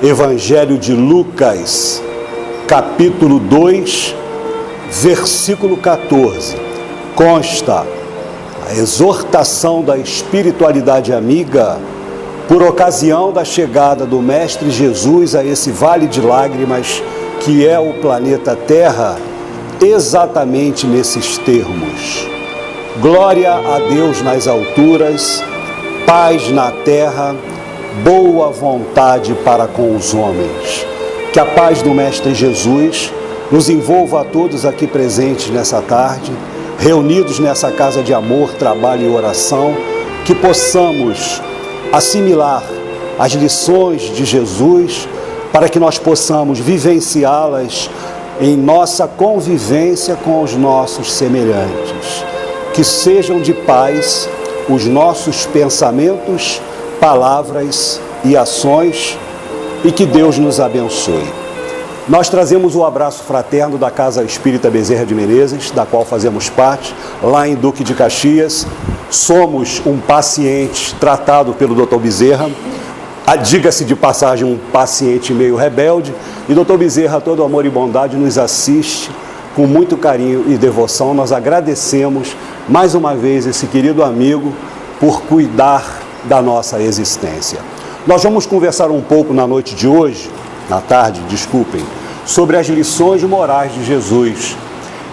Evangelho de Lucas, capítulo 2, versículo 14. Consta a exortação da espiritualidade amiga por ocasião da chegada do Mestre Jesus a esse vale de lágrimas que é o planeta Terra, exatamente nesses termos: glória a Deus nas alturas, paz na terra, boa vontade para com os homens. Que a paz do Mestre Jesus nos envolva a todos aqui presentes nessa tarde, reunidos nessa casa de amor, trabalho e oração, que possamos assimilar as lições de Jesus para que nós possamos vivenciá-las em nossa convivência com os nossos semelhantes. Que sejam de paz os nossos pensamentos, palavras e ações, e que Deus nos abençoe. Nós trazemos o abraço fraterno da Casa Espírita Bezerra de Menezes, da qual fazemos parte, lá em Duque de Caxias. Somos um paciente tratado pelo Dr. Bezerra, diga-se de passagem, um paciente meio rebelde, e Dr. Bezerra, todo amor e bondade, nos assiste com muito carinho e devoção. Nós agradecemos mais uma vez esse querido amigo por cuidar da nossa existência. Nós vamos conversar um pouco na noite de hoje, na tarde, desculpem, sobre as lições morais de Jesus.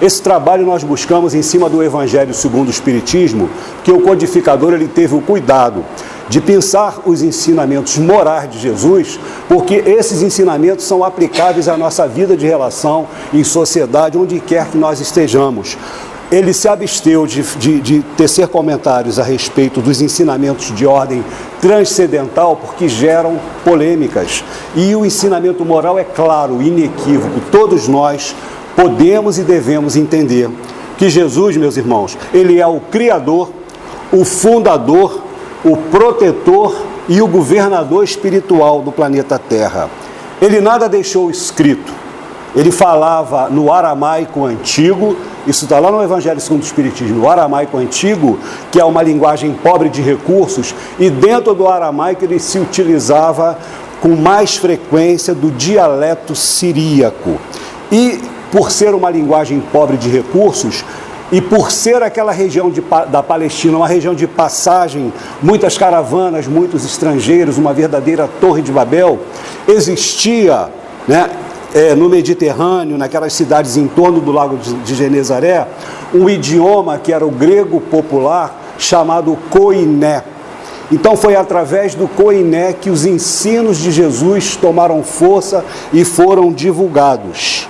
Esse trabalho nós buscamos em cima do Evangelho segundo o Espiritismo, que o codificador ele teve o cuidado de pensar os ensinamentos morais de Jesus, porque esses ensinamentos são aplicáveis à nossa vida de relação em sociedade, onde quer que nós estejamos. Ele se absteu de tecer comentários a respeito dos ensinamentos de ordem transcendental, porque geram polêmicas. E o ensinamento moral é claro, inequívoco. Todos nós podemos e devemos entender que Jesus, meus irmãos, ele é o Criador, o fundador, o protetor e o governador espiritual do planeta Terra. Ele nada deixou escrito. Ele falava no aramaico antigo, isso está lá no Evangelho segundo o Espiritismo, no aramaico antigo, que é uma linguagem pobre de recursos, e dentro do aramaico ele se utilizava com mais frequência do dialeto siríaco. E por ser uma linguagem pobre de recursos, e por ser aquela região da Palestina, uma região de passagem, muitas caravanas, muitos estrangeiros, uma verdadeira torre de Babel, existia, no Mediterrâneo, naquelas cidades em torno do lago de Genezaré, um idioma que era o grego popular, chamado koiné. Então foi através do koiné que os ensinos de Jesus tomaram força e foram divulgados.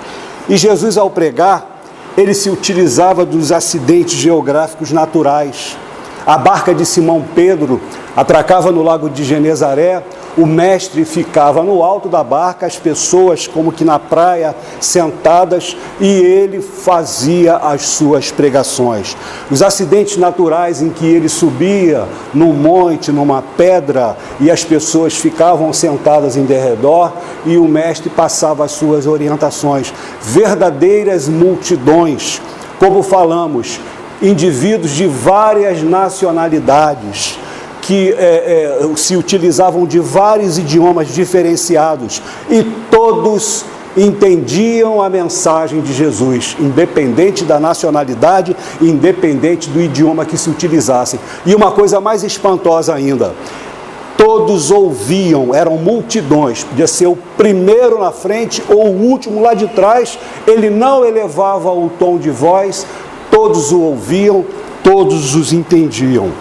E Jesus, ao pregar, ele se utilizava dos acidentes geográficos naturais. A barca de Simão Pedro atracava no lago de Genezaré, o mestre ficava no alto da barca, as pessoas como que na praia sentadas, e ele fazia as suas pregações. Os acidentes naturais em que ele subia num monte, numa pedra, e as pessoas ficavam sentadas em derredor, e o mestre passava as suas orientações. Verdadeiras multidões, como falamos, indivíduos de várias nacionalidades, que se utilizavam de vários idiomas diferenciados, e todos entendiam a mensagem de Jesus, independente da nacionalidade, independente do idioma que se utilizassem. E uma coisa mais espantosa ainda, todos ouviam, eram multidões, podia ser o primeiro na frente ou o último lá de trás, ele não elevava o tom de voz, todos o ouviam, todos os entendiam.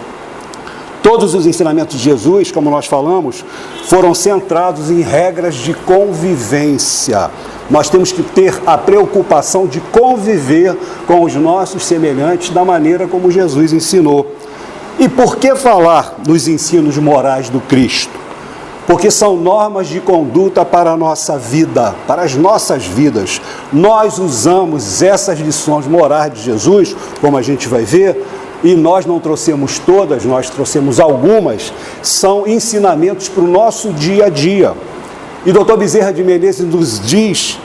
Todos os ensinamentos de Jesus, como nós falamos, foram centrados em regras de convivência. Nós temos que ter a preocupação de conviver com os nossos semelhantes da maneira como Jesus ensinou. E por que falar dos ensinos morais do Cristo? Porque são normas de conduta para a nossa vida, para as nossas vidas. Nós usamos essas lições morais de Jesus, como a gente vai ver, e nós não trouxemos todas, nós trouxemos algumas, são ensinamentos para o nosso dia a dia. E Dr. Bezerra de Menezes nos diz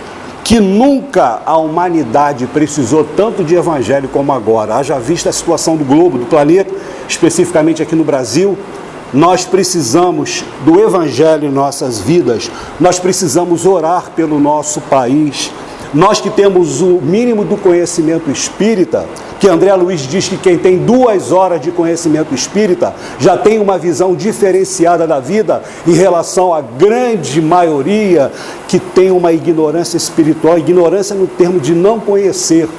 que nunca a humanidade precisou tanto de evangelho como agora. Haja vista a situação do globo, do planeta, especificamente aqui no Brasil, nós precisamos do Evangelho em nossas vidas, nós precisamos orar pelo nosso país. Nós que temos o mínimo do conhecimento espírita, que André Luiz diz que quem tem 2 horas de conhecimento espírita já tem uma visão diferenciada da vida em relação à grande maioria que tem uma ignorância espiritual, ignorância no termo de não conhecer.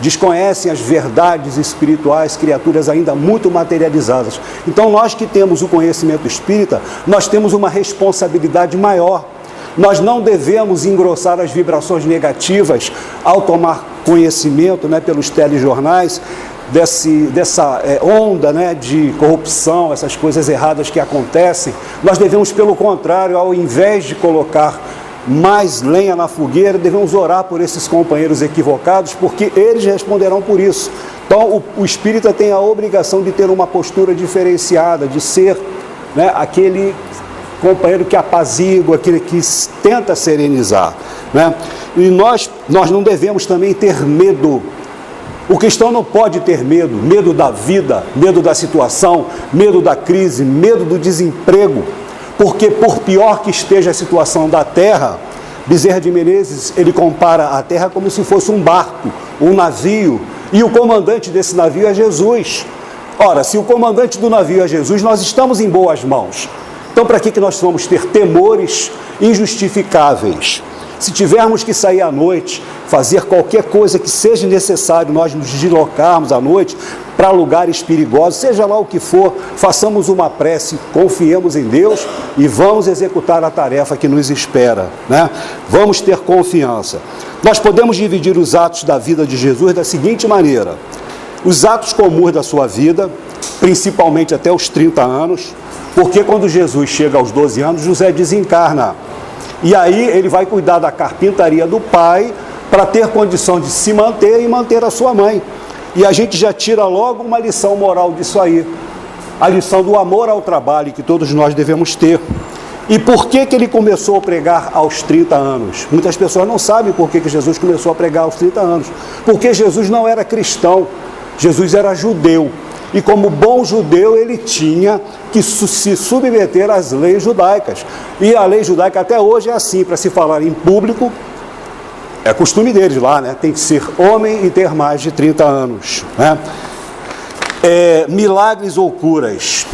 Desconhecem as verdades espirituais, criaturas ainda muito materializadas. Então nós que temos o conhecimento espírita, nós temos uma responsabilidade maior. Nós não devemos engrossar as vibrações negativas ao tomar conhecimento, pelos telejornais, dessa onda, de corrupção, essas coisas erradas que acontecem. Nós devemos, pelo contrário, ao invés de colocar mais lenha na fogueira, devemos orar por esses companheiros equivocados, porque eles responderão por isso. Então, o espírita tem a obrigação de ter uma postura diferenciada, de ser aquele companheiro que apazigua, aquele que tenta serenizar. E nós não devemos também ter medo. O cristão não pode ter medo da vida, medo da situação, medo da crise, medo do desemprego, porque por pior que esteja a situação da terra, Bezerra de Menezes, ele compara a terra como se fosse um barco, um navio, e o comandante desse navio é Jesus. Ora, se o comandante do navio é Jesus, nós estamos em boas mãos. Então, para que nós vamos ter temores injustificáveis? Se tivermos que sair à noite, fazer qualquer coisa que seja necessário, nós nos deslocarmos à noite para lugares perigosos, seja lá o que for, façamos uma prece, confiemos em Deus e vamos executar a tarefa que nos espera. Vamos ter confiança. Nós podemos dividir os atos da vida de Jesus da seguinte maneira: os atos comuns da sua vida, principalmente até os 30 anos, porque quando Jesus chega aos 12 anos, José desencarna. E aí ele vai cuidar da carpintaria do pai para ter condição de se manter e manter a sua mãe. E a gente já tira logo uma lição moral disso aí. A lição do amor ao trabalho que todos nós devemos ter. E por que ele começou a pregar aos 30 anos? Muitas pessoas não sabem por que Jesus começou a pregar aos 30 anos. Porque Jesus não era cristão, Jesus era judeu. E como bom judeu, ele tinha que se submeter às leis judaicas. E a lei judaica até hoje é assim: para se falar em público, é costume deles lá, tem que ser homem e ter mais de 30 anos. Milagres ou curas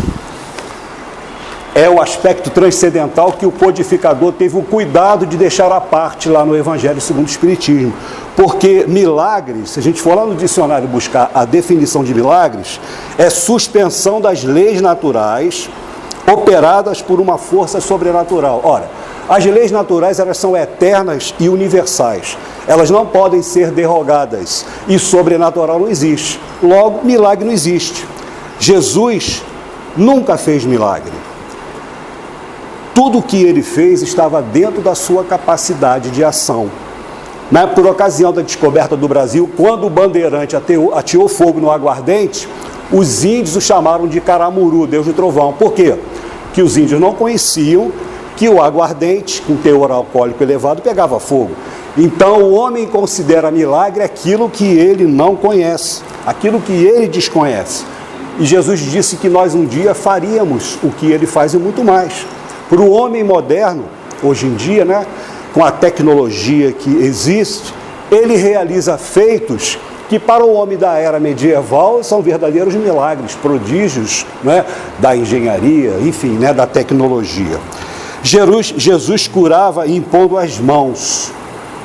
é o aspecto transcendental que o codificador teve o cuidado de deixar à parte lá no Evangelho segundo o Espiritismo. Porque milagres, se a gente for lá no dicionário buscar a definição de milagres, é suspensão das leis naturais operadas por uma força sobrenatural. Ora, as leis naturais, elas são eternas e universais. Elas não podem ser derrogadas. E sobrenatural não existe. Logo, milagre não existe. Jesus nunca fez milagre. Tudo o que ele fez estava dentro da sua capacidade de ação. Por ocasião da descoberta do Brasil, quando o bandeirante ateou fogo no aguardente, os índios o chamaram de Caramuru, Deus do Trovão. Por quê? Que os índios não conheciam que o aguardente, com teor alcoólico elevado, pegava fogo. Então o homem considera milagre aquilo que ele não conhece, aquilo que ele desconhece. E Jesus disse que nós um dia faríamos o que ele faz e muito mais. Para o homem moderno, hoje em dia, com a tecnologia que existe, ele realiza feitos que para o homem da era medieval são verdadeiros milagres, prodígios da engenharia, enfim, da tecnologia. Jesus curava impondo as mãos.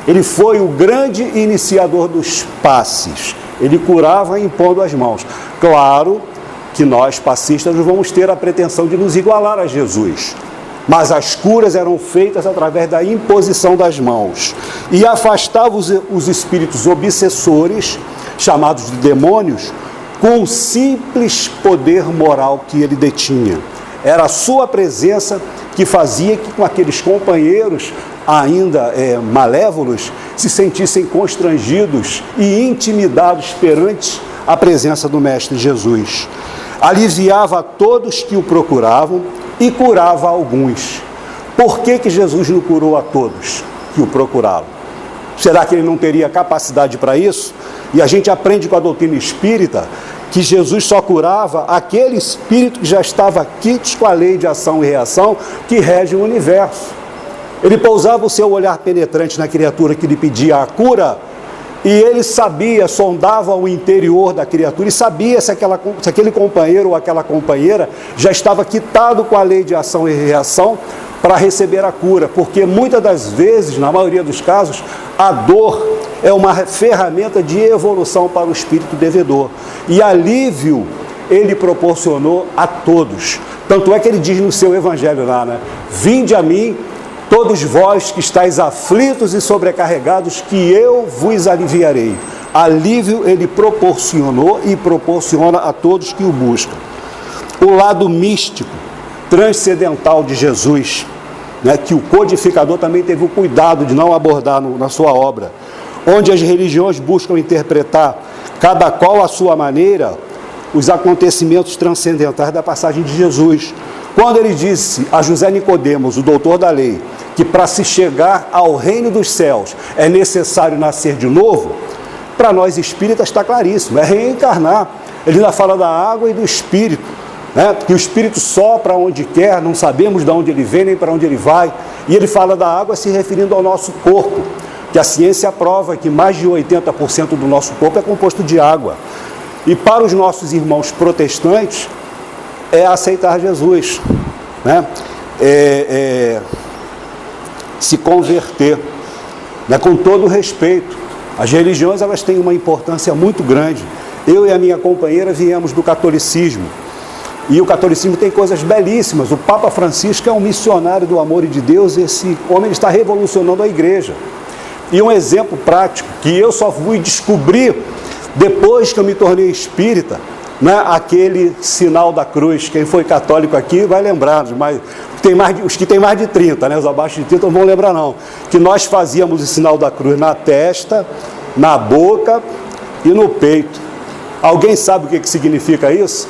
Ele foi o grande iniciador dos passes. Ele curava impondo as mãos. Claro que nós, passistas, vamos ter a pretensão de nos igualar a Jesus. Mas as curas eram feitas através da imposição das mãos. E afastava os espíritos obsessores, chamados de demônios, com o simples poder moral que ele detinha. Era a sua presença que fazia que com aqueles companheiros ainda malévolos se sentissem constrangidos e intimidados perante a presença do Mestre Jesus. Aliviava a todos que o procuravam e curava alguns. Por que Jesus não curou a todos que o procuravam? Será que ele não teria capacidade para isso? E a gente aprende com a doutrina espírita que Jesus só curava aquele espírito que já estava quites com a lei de ação e reação que rege o universo. Ele pousava o seu olhar penetrante na criatura que lhe pedia a cura, e ele sabia, sondava o interior da criatura e sabia se aquele companheiro ou aquela companheira já estava quitado com a lei de ação e reação para receber a cura, porque muitas das vezes, na maioria dos casos, a dor é uma ferramenta de evolução para o espírito devedor. E alívio ele proporcionou a todos. Tanto é que ele diz no seu evangelho lá, né? Vinde a mim, todos vós que estáis aflitos e sobrecarregados, que eu vos aliviarei. Alívio ele proporcionou e proporciona a todos que o buscam. O lado místico, transcendental de Jesus, né, que o codificador também teve o cuidado de não abordar na sua obra, onde as religiões buscam interpretar, cada qual à sua maneira, os acontecimentos transcendentais da passagem de Jesus. Quando ele disse a José Nicodemos, o doutor da lei, que para se chegar ao reino dos céus é necessário nascer de novo, para nós espíritas está claríssimo, é reencarnar. Ele ainda fala da água e do espírito, né? Que o espírito sopra onde quer, não sabemos de onde ele vem nem para onde ele vai. E ele fala da água se referindo ao nosso corpo, que a ciência prova que mais de 80% do nosso corpo é composto de água. E para os nossos irmãos protestantes, é aceitar Jesus, né? Se converter, né? Com todo respeito. As religiões, elas têm uma importância muito grande. Eu e a minha companheira viemos do catolicismo, e o catolicismo tem coisas belíssimas. O Papa Francisco é um missionário do amor de Deus, e esse homem está revolucionando a igreja. E um exemplo prático, que eu só fui descobrir depois que eu me tornei espírita, né, aquele sinal da cruz. Quem foi católico aqui vai lembrar, mas os que têm mais de 30, né, os abaixo de 30 não vão lembrar não, que nós fazíamos o sinal da cruz na testa, na boca e no peito. Alguém sabe o que significa isso?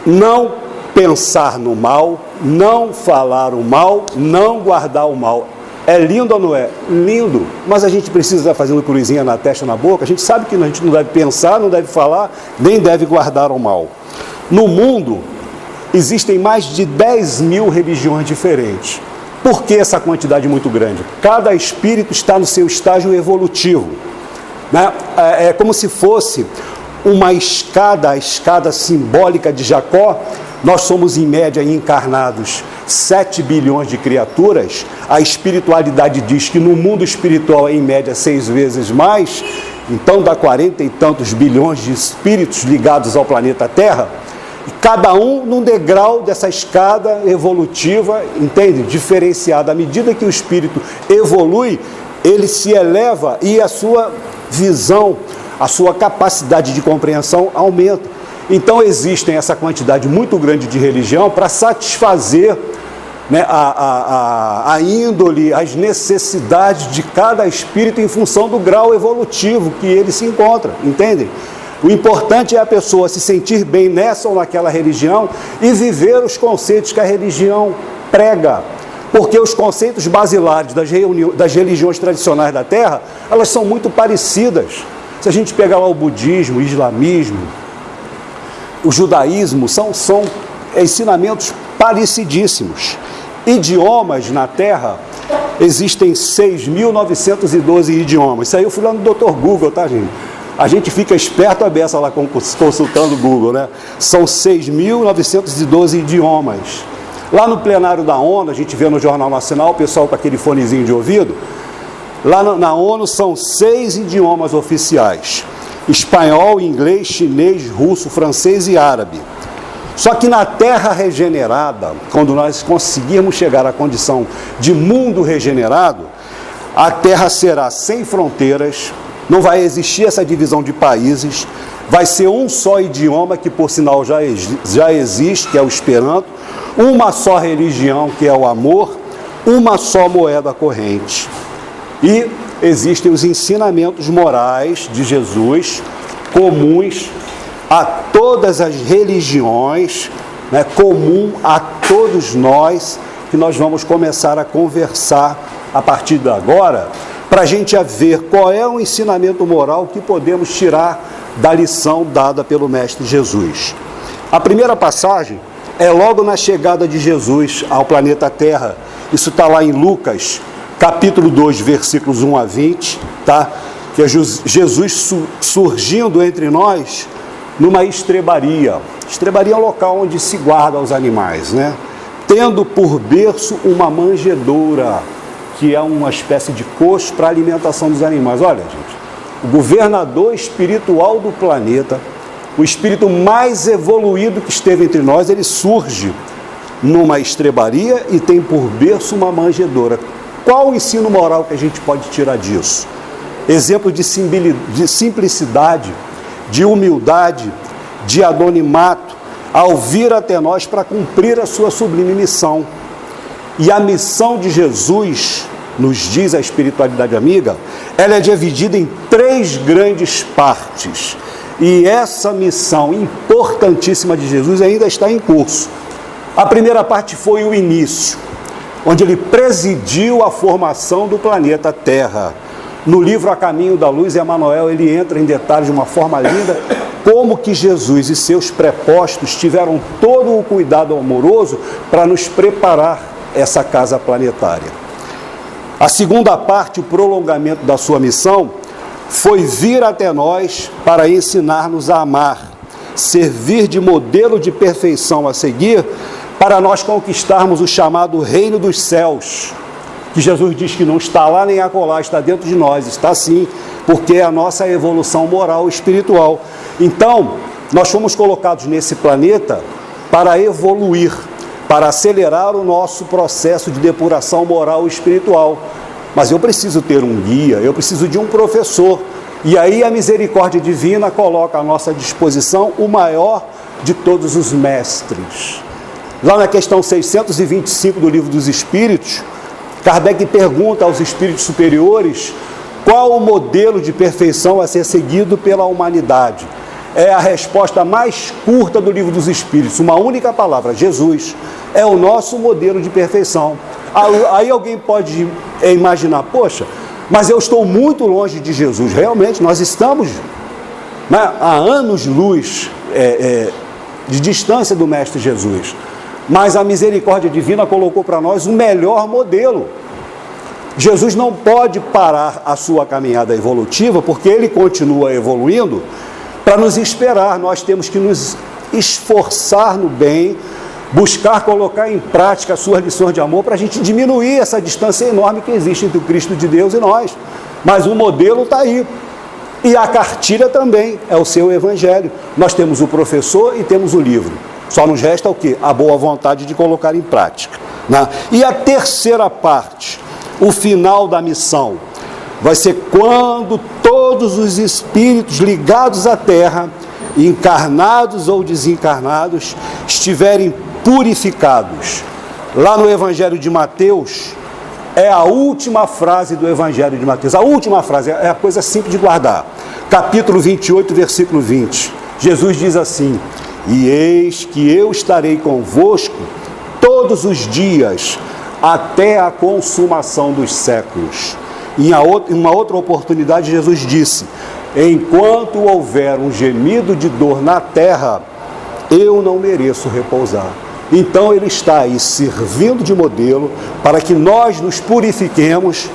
Não pensar no mal, não falar o mal, não guardar o mal. É lindo ou não é? Lindo. Mas a gente precisa estar fazendo cruzinha na testa, na boca. A gente sabe que a gente não deve pensar, não deve falar, nem deve guardar o mal. No mundo, existem mais de 10 mil religiões diferentes. Por que essa quantidade muito grande? Cada espírito está no seu estágio evolutivo, né? É como se fosse uma escada, a escada simbólica de Jacó. Nós somos, em média, encarnados 7 bilhões de criaturas. A espiritualidade diz que no mundo espiritual é, em média, 6 vezes mais. Então, dá 40 e tantos bilhões de espíritos ligados ao planeta Terra. E cada um num degrau dessa escada evolutiva, entende? Diferenciada. À medida que o espírito evolui, ele se eleva e a sua visão, a sua capacidade de compreensão aumenta. Então existem essa quantidade muito grande de religião para satisfazer, né, a índole, as necessidades de cada espírito em função do grau evolutivo que ele se encontra, entendem? O importante é a pessoa se sentir bem nessa ou naquela religião e viver os conceitos que a religião prega. Porque os conceitos basilares das religiões tradicionais da Terra, elas são muito parecidas. Se a gente pegar lá o budismo, o islamismo, o judaísmo, são ensinamentos parecidíssimos. Idiomas na Terra, existem 6.912 idiomas. Isso aí eu fui lá no Dr. Google, tá, gente? A gente fica esperto a beça lá consultando o Google, né? São 6.912 idiomas. Lá no plenário da ONU, a gente vê no Jornal Nacional, o pessoal com aquele fonezinho de ouvido. Lá na ONU são 6 idiomas oficiais: espanhol, inglês, chinês, russo, francês e árabe. Só que na Terra regenerada, quando nós conseguirmos chegar à condição de mundo regenerado, a Terra será sem fronteiras, não vai existir essa divisão de países, vai ser um só idioma, que por sinal já existe, que é o Esperanto, uma só religião, que é o amor, uma só moeda corrente. E existem os ensinamentos morais de Jesus, comuns a todas as religiões, né, comum a todos nós, que nós vamos começar a conversar a partir de agora, para a gente ver qual é o ensinamento moral que podemos tirar da lição dada pelo Mestre Jesus. A primeira passagem é logo na chegada de Jesus ao planeta Terra. Isso está lá em Lucas, capítulo 2, versículos 1 a 20, tá? Que é Jesus surgindo entre nós numa estrebaria. Estrebaria é um local onde se guarda os animais, né? Tendo por berço uma manjedoura, que é uma espécie de coxo para a alimentação dos animais. Olha, gente, o governador espiritual do planeta, o espírito mais evoluído que esteve entre nós, ele surge numa estrebaria e tem por berço uma manjedoura. Qual o ensino moral que a gente pode tirar disso? Exemplo de simplicidade, de humildade, de anonimato, ao vir até nós para cumprir a sua sublime missão. E a missão de Jesus, nos diz a espiritualidade amiga, ela é dividida em 3 grandes partes. E essa missão importantíssima de Jesus ainda está em curso. A primeira parte foi o início, onde ele presidiu a formação do planeta Terra. No livro A Caminho da Luz, Emmanuel, ele entra em detalhes de uma forma linda, como que Jesus e seus prepostos tiveram todo o cuidado amoroso para nos preparar essa casa planetária. A segunda parte, o prolongamento da sua missão, foi vir até nós para ensinar-nos a amar, servir de modelo de perfeição a seguir, para nós conquistarmos o chamado reino dos céus, que Jesus diz que não está lá nem acolá, está dentro de nós, está sim, porque é a nossa evolução moral e espiritual. Então, nós fomos colocados nesse planeta para evoluir, para acelerar o nosso processo de depuração moral e espiritual. Mas eu preciso ter um guia, eu preciso de um professor. E aí a misericórdia divina coloca à nossa disposição o maior de todos os mestres. Lá na questão 625 do Livro dos Espíritos, Kardec pergunta aos espíritos superiores qual o modelo de perfeição a ser seguido pela humanidade. É a resposta mais curta do Livro dos Espíritos, uma única palavra: Jesus é o nosso modelo de perfeição. Aí alguém pode imaginar, poxa, mas eu estou muito longe de Jesus. Realmente, nós estamos, né, a anos-luz de distância do Mestre Jesus. Mas a misericórdia divina colocou para nós o melhor modelo. Jesus não pode parar a sua caminhada evolutiva, porque ele continua evoluindo para nos esperar. Nós temos que nos esforçar no bem, buscar colocar em prática as suas lições de amor para a gente diminuir essa distância enorme que existe entre o Cristo de Deus e nós. Mas o modelo está aí. E a cartilha também é o seu evangelho. Nós temos o professor e temos o livro. Só nos resta o quê? A boa vontade de colocar em prática, né? E a terceira parte, o final da missão, vai ser quando todos os espíritos ligados à Terra, encarnados ou desencarnados, estiverem purificados. Lá no Evangelho de Mateus, é a última frase do Evangelho de Mateus. A última frase é a coisa simples de guardar. Capítulo 28, versículo 20. Jesus diz assim: e eis que eu estarei convosco todos os dias, até a consumação dos séculos. Em uma outra oportunidade, Jesus disse: enquanto houver um gemido de dor na terra, eu não mereço repousar. Então ele está aí servindo de modelo para que nós nos purifiquemos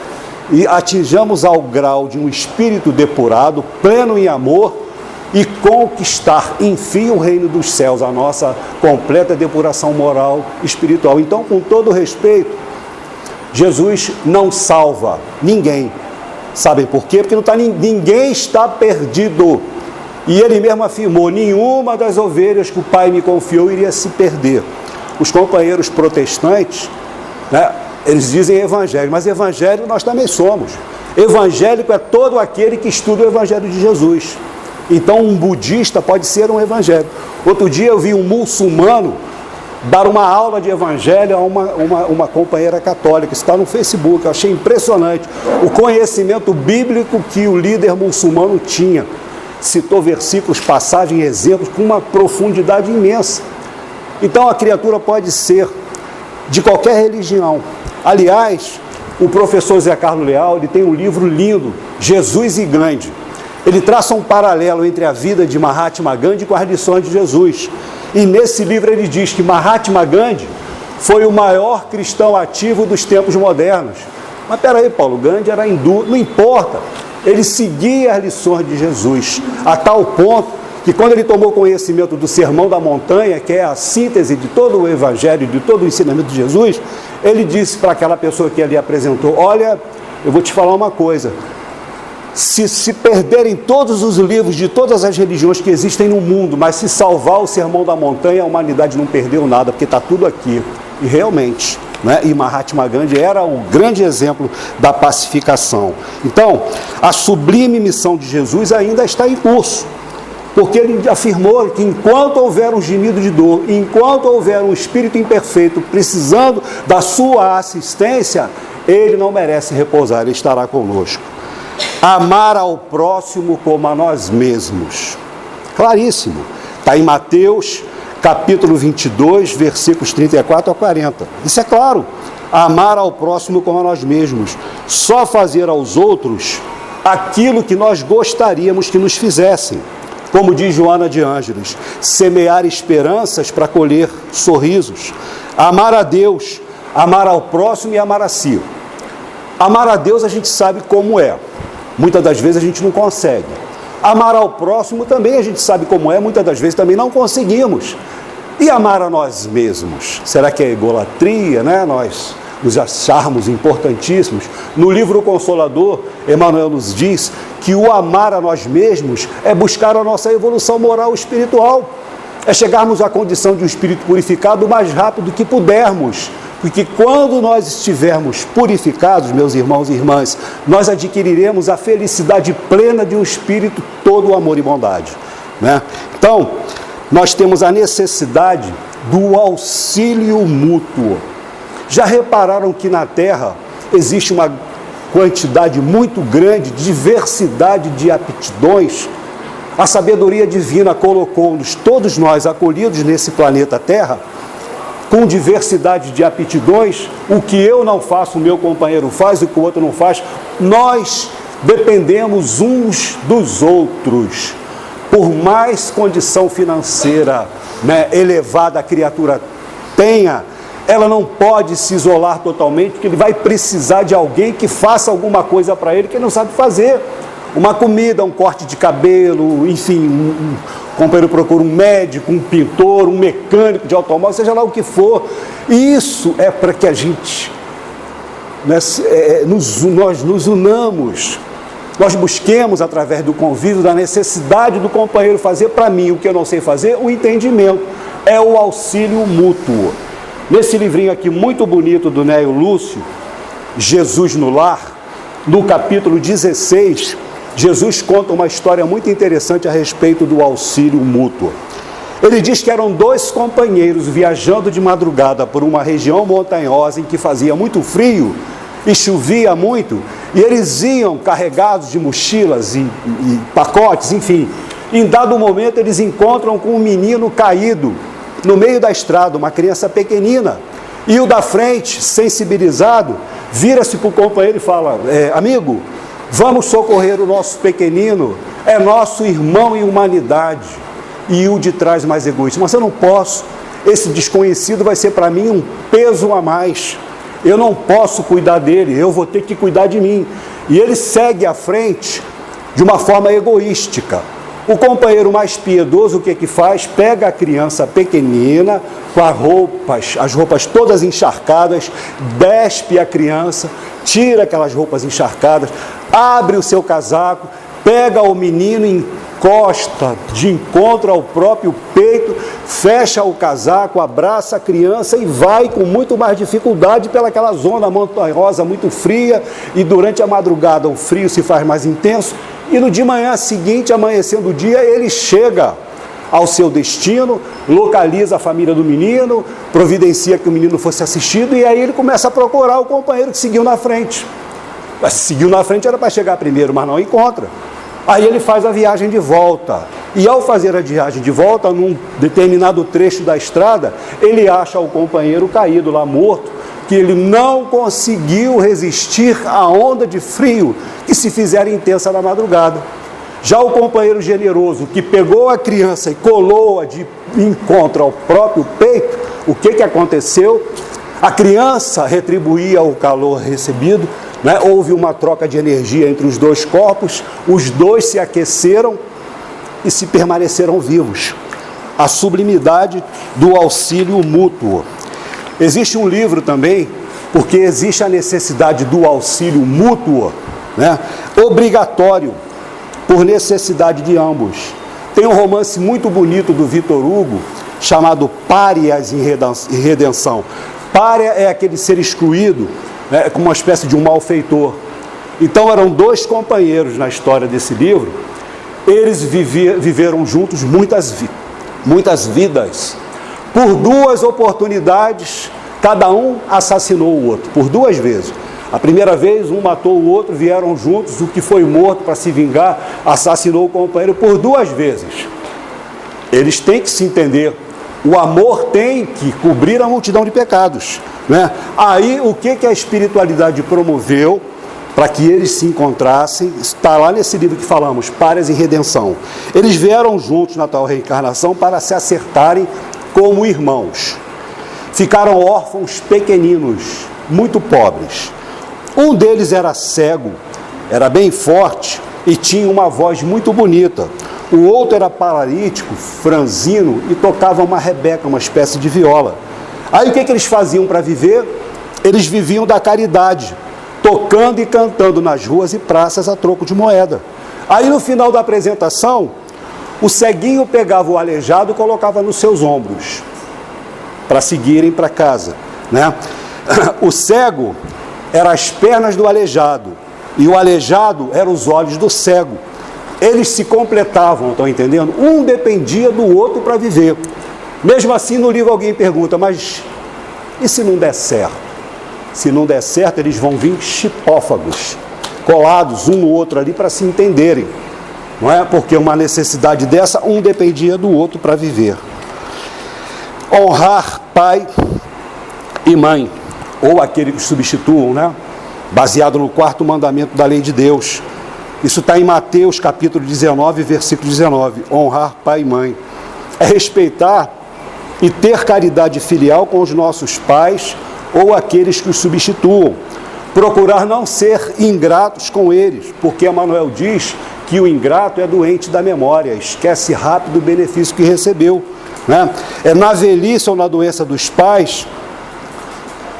e atinjamos ao grau de um espírito depurado, pleno em amor, e conquistar, enfim, o reino dos céus, a nossa completa depuração moral e espiritual. Então, com todo respeito, Jesus não salva ninguém. Sabem por quê? Porque ninguém está perdido. E ele mesmo afirmou: nenhuma das ovelhas que o Pai me confiou iria se perder. Os companheiros protestantes, né, eles dizem evangelho, mas evangelho nós também somos. Evangélico é todo aquele que estuda o evangelho de Jesus. Então um budista pode ser um evangélico. Outro dia eu vi um muçulmano dar uma aula de evangelho a uma companheira católica. Isso está no Facebook. Eu achei impressionante o conhecimento bíblico que o líder muçulmano tinha. Citou versículos, passagens, exemplos com uma profundidade imensa. Então a criatura pode ser de qualquer religião. Aliás, o professor Zé Carlos Leal, ele tem um livro lindo, Jesus e Gandhi. Ele traça um paralelo entre a vida de Mahatma Gandhi com as lições de Jesus. E nesse livro ele diz que Mahatma Gandhi foi o maior cristão ativo dos tempos modernos. Mas peraí, Paulo, Gandhi era hindu, não importa. Ele seguia as lições de Jesus, a tal ponto que quando ele tomou conhecimento do Sermão da Montanha, que é a síntese de todo o Evangelho, de todo o ensinamento de Jesus, ele disse para aquela pessoa que ali apresentou, olha, eu vou te falar uma coisa, se perderem todos os livros de todas as religiões que existem no mundo, mas se salvar o Sermão da Montanha, a humanidade não perdeu nada, porque está tudo aqui. E realmente, né? E Mahatma Gandhi era o grande exemplo da pacificação. Então, a sublime missão de Jesus ainda está em curso, porque ele afirmou que enquanto houver um gemido de dor, enquanto houver um espírito imperfeito precisando da sua assistência, ele não merece repousar, ele estará conosco. Amar ao próximo como a nós mesmos. Claríssimo. Está em Mateus, capítulo 22, versículos 34 a 40. Isso é claro. Amar ao próximo como a nós mesmos. Só fazer aos outros aquilo que nós gostaríamos que nos fizessem. Como diz Joana de Ângeles, semear esperanças para colher sorrisos. Amar a Deus, amar ao próximo e amar a si. Amar a Deus a gente sabe como é. Muitas das vezes a gente não consegue. Amar ao próximo também a gente sabe como é, muitas das vezes também não conseguimos. E amar a nós mesmos? Será que é idolatria, né? Nós nos acharmos importantíssimos? No livro Consolador, Emmanuel nos diz que o amar a nós mesmos é buscar a nossa evolução moral e espiritual. É chegarmos à condição de um espírito purificado o mais rápido que pudermos. Porque quando nós estivermos purificados, meus irmãos e irmãs, nós adquiriremos a felicidade plena de um espírito todo amor e bondade, né? Então, nós temos a necessidade do auxílio mútuo. Já repararam que na Terra existe uma quantidade muito grande, diversidade de aptidões? A sabedoria divina colocou-nos, todos nós acolhidos nesse planeta Terra, com diversidade de aptidões, o que eu não faço, o meu companheiro faz, o que o outro não faz. Nós dependemos uns dos outros. Por mais condição financeira, né, elevada a criatura tenha, ela não pode se isolar totalmente, porque ele vai precisar de alguém que faça alguma coisa para ele que ele não sabe fazer. Uma comida, um corte de cabelo, enfim, o companheiro procura um médico, um pintor, um mecânico de automóvel, seja lá o que for. E isso é para que a gente, nós nos unamos, nós busquemos através do convívio, da necessidade do companheiro fazer para mim o que eu não sei fazer, o entendimento, é o auxílio mútuo. Nesse livrinho aqui muito bonito do Nélio Lúcio, Jesus no Lar, no capítulo 16, Jesus conta uma história muito interessante a respeito do auxílio mútuo. Ele diz que eram dois companheiros viajando de madrugada por uma região montanhosa em que fazia muito frio e chovia muito, e eles iam carregados de mochilas e pacotes, enfim. Em dado momento eles encontram com um menino caído no meio da estrada, uma criança pequenina, e o da frente, sensibilizado, vira-se para o companheiro e fala, amigo, vamos socorrer o nosso pequenino, é nosso irmão em humanidade. E o de trás mais egoísta, mas eu não posso, esse desconhecido vai ser para mim um peso a mais, eu não posso cuidar dele, eu vou ter que cuidar de mim. E ele segue à frente de uma forma egoística. O companheiro mais piedoso, o que é que faz? Pega a criança pequenina, com as roupas todas encharcadas, despe a criança, tira aquelas roupas encharcadas, abre o seu casaco, pega o menino, encosta de encontro ao próprio peito, fecha o casaco, abraça a criança e vai com muito mais dificuldade pelaquela zona montanhosa muito fria, e durante a madrugada o frio se faz mais intenso, e no de manhã seguinte, amanhecendo o dia, ele chega ao seu destino, localiza a família do menino, providencia que o menino fosse assistido, e aí ele começa a procurar o companheiro que seguiu na frente. Mas seguiu na frente era para chegar primeiro, mas não encontra. Aí ele faz a viagem de volta. E ao fazer a viagem de volta, num determinado trecho da estrada, ele acha o companheiro caído lá, morto, porque ele não conseguiu resistir à onda de frio que se fizera intensa na madrugada. Já o companheiro generoso, que pegou a criança e colou-a de encontro ao próprio peito, o que aconteceu? A criança retribuía o calor recebido, né? Houve uma troca de energia entre os dois corpos, os dois se aqueceram e se permaneceram vivos. A sublimidade do auxílio mútuo. Existe um livro também, porque existe a necessidade do auxílio mútuo, né? Obrigatório, por necessidade de ambos. Tem um romance muito bonito do Victor Hugo, chamado Párias em Redenção. Pária é aquele ser excluído, né, como uma espécie de um malfeitor. Então eram dois companheiros na história desse livro, eles viveram juntos muitas vidas. Por duas oportunidades, cada um assassinou o outro, por duas vezes. A primeira vez, um matou o outro, vieram juntos, o que foi morto para se vingar, assassinou o companheiro por duas vezes. Eles têm que se entender. O amor tem que cobrir a multidão de pecados, né? Aí, o que a espiritualidade promoveu para que eles se encontrassem? Está lá nesse livro que falamos, Párias em Redenção. Eles vieram juntos na tal reencarnação para se acertarem como irmãos. Ficaram órfãos pequeninos, muito pobres. Um deles era cego, era bem forte e tinha uma voz muito bonita. O outro era paralítico, franzino e tocava uma rebeca, uma espécie de viola. Aí o que eles faziam para viver? Eles viviam da caridade, tocando e cantando nas ruas e praças a troco de moeda. Aí no final da apresentação, o ceguinho pegava o aleijado e colocava nos seus ombros, para seguirem para casa, né? O cego eram as pernas do aleijado, e o aleijado eram os olhos do cego. Eles se completavam, estão entendendo? Um dependia do outro para viver. Mesmo assim, no livro alguém pergunta, mas e se não der certo? Se não der certo, eles vão vir chipófagos, colados um no outro ali para se entenderem. Não é? Porque uma necessidade dessa, um dependia do outro para viver. Honrar pai e mãe, ou aquele que substituam, né? Baseado no 4º mandamento da lei de Deus. Isso está em Mateus capítulo 19, versículo 19. Honrar pai e mãe. É respeitar e ter caridade filial com os nossos pais ou aqueles que os substituam. Procurar não ser ingratos com eles, porque Emmanuel diz que o ingrato é doente da memória, esquece rápido o benefício que recebeu, né? É na velhice ou na doença dos pais,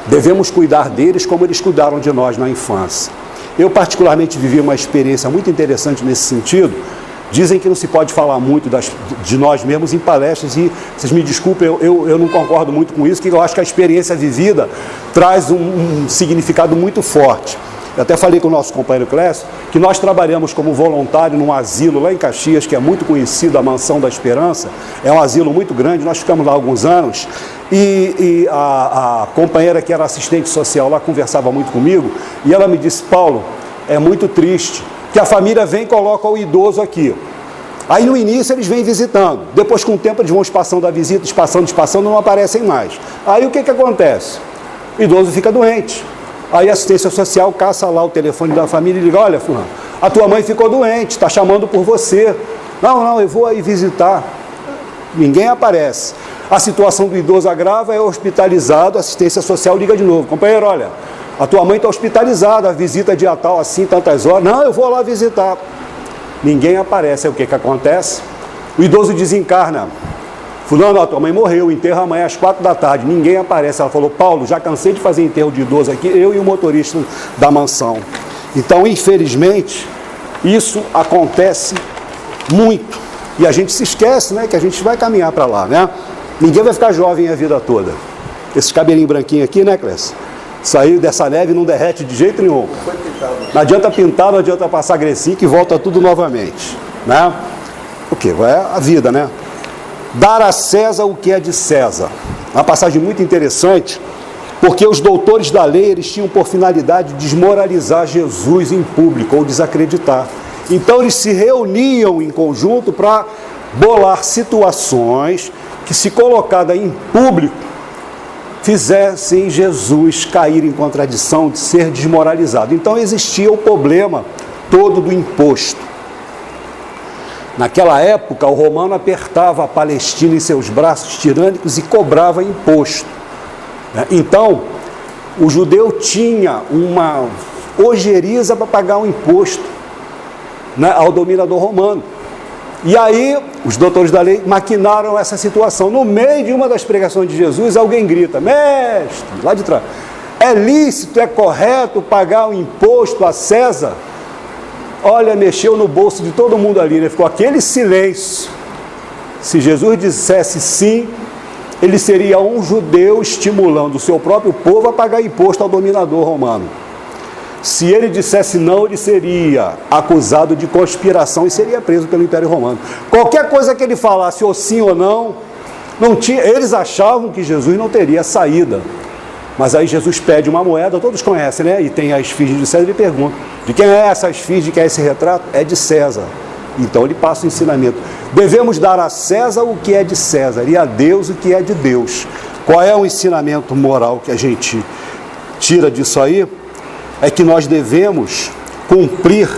devemos cuidar deles como eles cuidaram de nós na infância. Eu particularmente vivi uma experiência muito interessante nesse sentido. Dizem que não se pode falar muito de nós mesmos em palestras e, vocês me desculpem, eu não concordo muito com isso, que eu acho que a experiência vivida traz um significado muito forte. Eu até falei com o nosso companheiro Clécio que nós trabalhamos como voluntário num asilo lá em Caxias, que é muito conhecido, a Mansão da Esperança. É um asilo muito grande, nós ficamos lá alguns anos e a companheira que era assistente social lá conversava muito comigo e ela me disse, Paulo, é muito triste que a família vem e coloca o idoso aqui. Aí no início eles vêm visitando, depois com o tempo eles vão espaçando a visita, espaçando, não aparecem mais. Aí o que acontece? O idoso fica doente. Aí a assistência social caça lá o telefone da família e liga, olha, fulano, a tua mãe ficou doente, está chamando por você. Não, eu vou aí visitar. Ninguém aparece. A situação do idoso agrava, é hospitalizado, a assistência social liga de novo. Companheiro, olha, a tua mãe está hospitalizada, a visita dia tal, assim, tantas horas. Não, eu vou lá visitar. Ninguém aparece. Aí o que acontece? O idoso desencarna. Fulano, a tua mãe morreu, enterro amanhã às 4 da tarde. Ninguém aparece. Ela falou, Paulo, já cansei de fazer enterro de idoso aqui, eu e o motorista da mansão. Então, infelizmente, isso acontece muito. E a gente se esquece, né, que a gente vai caminhar para lá, né? Ninguém vai ficar jovem a vida toda. Esse cabelinho branquinho aqui, né, Clécio? Saiu dessa neve e não derrete de jeito nenhum. Não adianta pintar, não adianta passar grecinho que volta tudo novamente, né? O que? É a vida, né? Dar a César o que é de César. Uma passagem muito interessante, porque os doutores da lei, eles tinham por finalidade desmoralizar Jesus em público ou desacreditar. Então eles se reuniam em conjunto para bolar situações que, se colocada em público, fizessem Jesus cair em contradição de ser desmoralizado. Então existia o problema todo do imposto. Naquela época, o romano apertava a Palestina em seus braços tirânicos e cobrava imposto. Então, o judeu tinha uma ojeriza para pagar um imposto, né, ao dominador romano. E aí, os doutores da lei maquinaram essa situação. No meio de uma das pregações de Jesus, alguém grita: mestre, lá de trás, é lícito, é correto pagar o imposto a César? Olha, mexeu no bolso de todo mundo ali, né? Ficou aquele silêncio. Se Jesus dissesse sim, ele seria um judeu estimulando o seu próprio povo a pagar imposto ao dominador romano. Se ele dissesse não, ele seria acusado de conspiração e seria preso pelo Império Romano. Qualquer coisa que ele falasse, ou sim ou não, eles achavam que Jesus não teria saída. Mas aí Jesus pede uma moeda, todos conhecem, né? E tem a esfinge de César, ele pergunta: de quem é essa esfinge, de quem é esse retrato? É de César. Então ele passa o ensinamento: devemos dar a César o que é de César e a Deus o que é de Deus. Qual é o ensinamento moral que a gente tira disso aí? É que nós devemos cumprir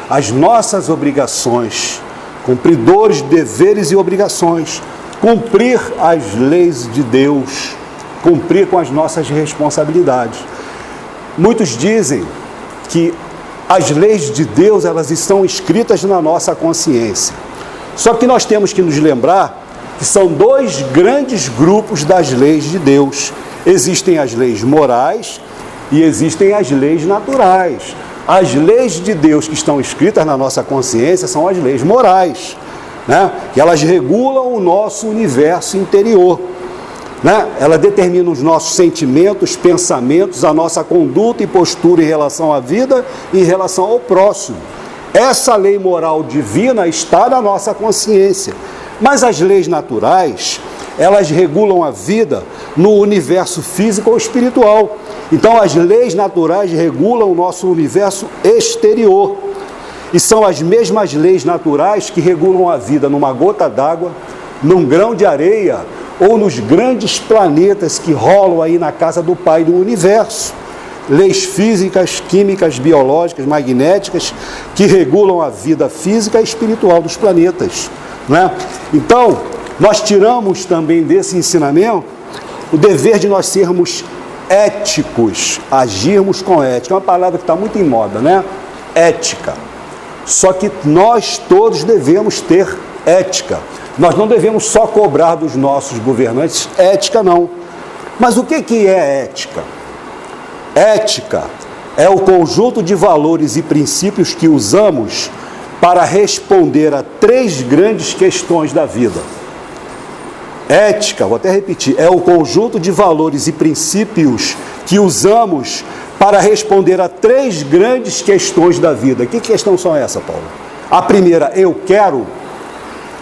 as nossas obrigações, cumpridores de deveres e obrigações, cumprir as leis de Deus, cumprir com as nossas responsabilidades. Muitos dizem que as leis de Deus, elas estão escritas na nossa consciência. Só que nós temos que nos lembrar que são dois grandes grupos das leis de Deus. Existem as leis morais e existem as leis naturais. As leis de Deus que estão escritas na nossa consciência são as leis morais, né? Que elas regulam o nosso universo interior, né? Ela determina os nossos sentimentos, pensamentos, a nossa conduta e postura em relação à vida e em relação ao próximo. Essa lei moral divina está na nossa consciência. Mas as leis naturais, elas regulam a vida no universo físico ou espiritual. Então as leis naturais regulam o nosso universo exterior. E são as mesmas leis naturais que regulam a vida numa gota d'água, num grão de areia, ou nos grandes planetas que rolam aí na casa do Pai do Universo. Leis físicas, químicas, biológicas, magnéticas, que regulam a vida física e espiritual dos planetas, né? Então, nós tiramos também desse ensinamento o dever de nós sermos éticos, agirmos com ética. É uma palavra que está muito em moda, né? Ética. Só que nós todos devemos ter ética. Nós não devemos só cobrar dos nossos governantes ética, não. Mas o que é ética? Ética é o conjunto de valores e princípios que usamos para responder a três grandes questões da vida. Ética, vou até repetir, é o conjunto de valores e princípios que usamos para responder a três grandes questões da vida. Que questões são essas, Paulo? A primeira, eu quero.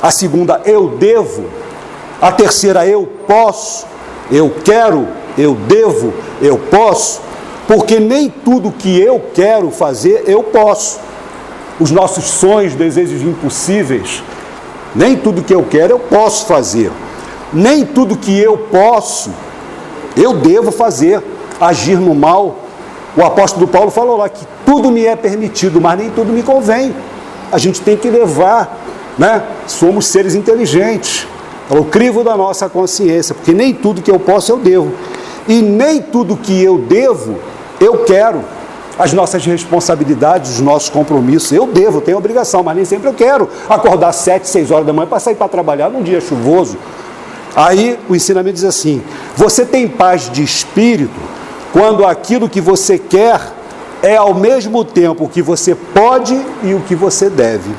A segunda, eu devo. A terceira, eu posso. Eu quero, eu devo, eu posso. Porque nem tudo que eu quero fazer, eu posso. Os nossos sonhos, desejos impossíveis, nem tudo que eu quero, eu posso fazer. Nem tudo que eu posso, eu devo fazer. Agir no mal. O apóstolo Paulo falou lá que tudo me é permitido, mas nem tudo me convém. A gente tem que levar, né? Somos seres inteligentes. É o crivo da nossa consciência, porque nem tudo que eu posso, eu devo. E nem tudo que eu devo, eu quero. As nossas responsabilidades, os nossos compromissos, eu devo, tenho obrigação, mas nem sempre eu quero acordar 7, 6 horas da manhã para sair para trabalhar num dia chuvoso. Aí o ensinamento diz assim: você tem paz de espírito quando aquilo que você quer é ao mesmo tempo o que você pode e o que você deve.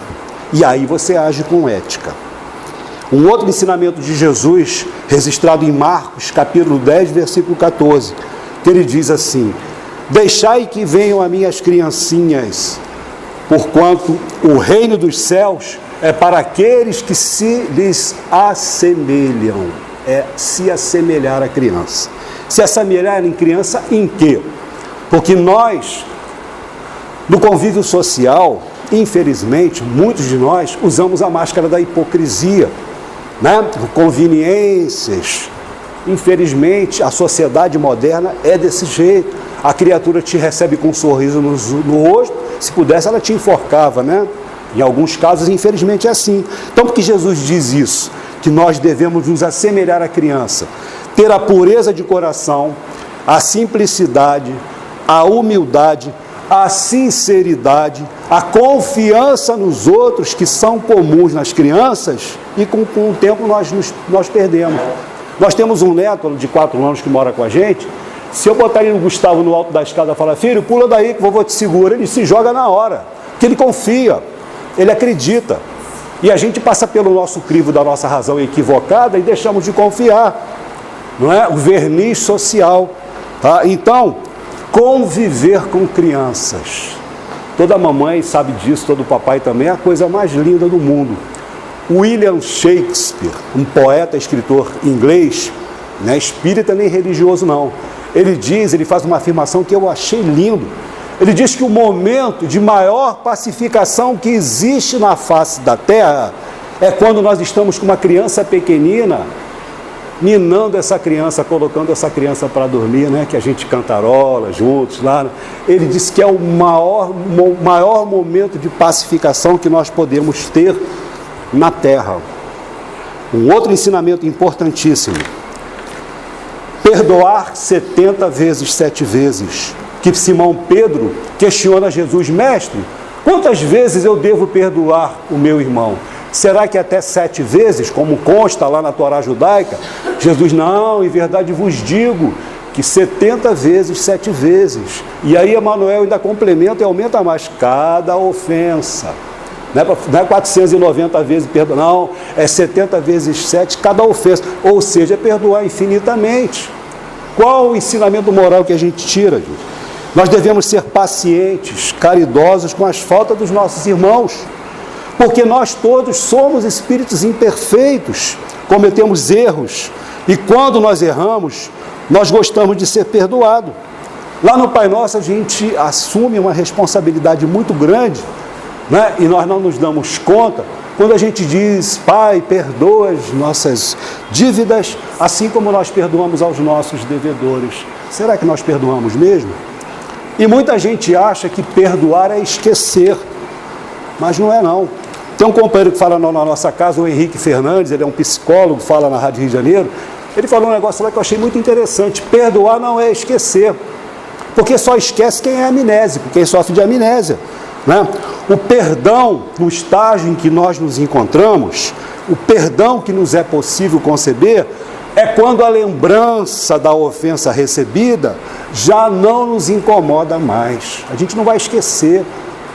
E aí você age com ética. Um outro ensinamento de Jesus, registrado em Marcos, capítulo 10, versículo 14, que ele diz assim: deixai que venham a mim as criancinhas, porquanto o reino dos céus é para aqueles que se lhes assemelham. É se assemelhar à criança. Se assemelhar em criança em quê? Porque nós, no convívio social, infelizmente, muitos de nós usamos a máscara da hipocrisia, né? Conveniências, Infelizmente, a sociedade moderna é desse jeito. A criatura te recebe com um sorriso no rosto, se pudesse ela te enforcava, né? Em alguns casos, infelizmente, é assim. Então, por que Jesus diz isso? Que nós devemos nos assemelhar à criança, ter a pureza de coração, a simplicidade, a humildade, a sinceridade, a confiança nos outros que são comuns nas crianças e com o tempo nós perdemos. Nós temos um neto de 4 anos que mora com a gente. Se eu botar ele no Gustavo no alto da escada e falar, filho, pula daí que o vovô te segura, ele se joga na hora, porque ele confia, ele acredita. E a gente passa pelo nosso crivo da nossa razão equivocada e deixamos de confiar, não é? O verniz social, tá? Então, conviver com crianças. Toda mamãe sabe disso, todo papai também, é a coisa mais linda do mundo. William Shakespeare, um poeta, escritor inglês, não é espírita nem religioso não, ele faz uma afirmação que eu achei lindo. Ele diz que o momento de maior pacificação que existe na face da terra é quando nós estamos com uma criança pequenina, minando essa criança, colocando essa criança para dormir, né? Que a gente cantarola juntos lá. Né? Ele diz que é o maior momento de pacificação que nós podemos ter na terra. Um outro ensinamento importantíssimo: perdoar 70 vezes 7 vezes. Que Simão Pedro questiona Jesus, mestre, quantas vezes eu devo perdoar o meu irmão? Será que até 7 vezes, como consta lá na Torá judaica? Jesus, não, em verdade vos digo que 70 vezes 7 vezes. E aí Emanuel ainda complementa e aumenta mais, cada ofensa. Não é 490 vezes perdão, não, é 70 vezes 7 cada ofensa. Ou seja, é perdoar infinitamente. Qual o ensinamento moral que a gente tira, gente? Nós devemos ser pacientes, caridosos com as faltas dos nossos irmãos, porque nós todos somos espíritos imperfeitos, cometemos erros, e quando nós erramos, nós gostamos de ser perdoado. Lá no Pai Nosso a gente assume uma responsabilidade muito grande, né? E nós não nos damos conta quando a gente diz, Pai, perdoa as nossas dívidas, assim como nós perdoamos aos nossos devedores. Será que nós perdoamos mesmo? E muita gente acha que perdoar é esquecer, mas não é não. Tem um companheiro que fala na nossa casa, o Henrique Fernandes, ele é um psicólogo, fala na Rádio Rio de Janeiro, ele falou um negócio lá que eu achei muito interessante: perdoar não é esquecer, porque só esquece quem é amnésico, quem sofre de amnésia, né? O perdão, no estágio em que nós nos encontramos, o perdão que nos é possível conceber, é quando a lembrança da ofensa recebida já não nos incomoda mais. A gente não vai esquecer,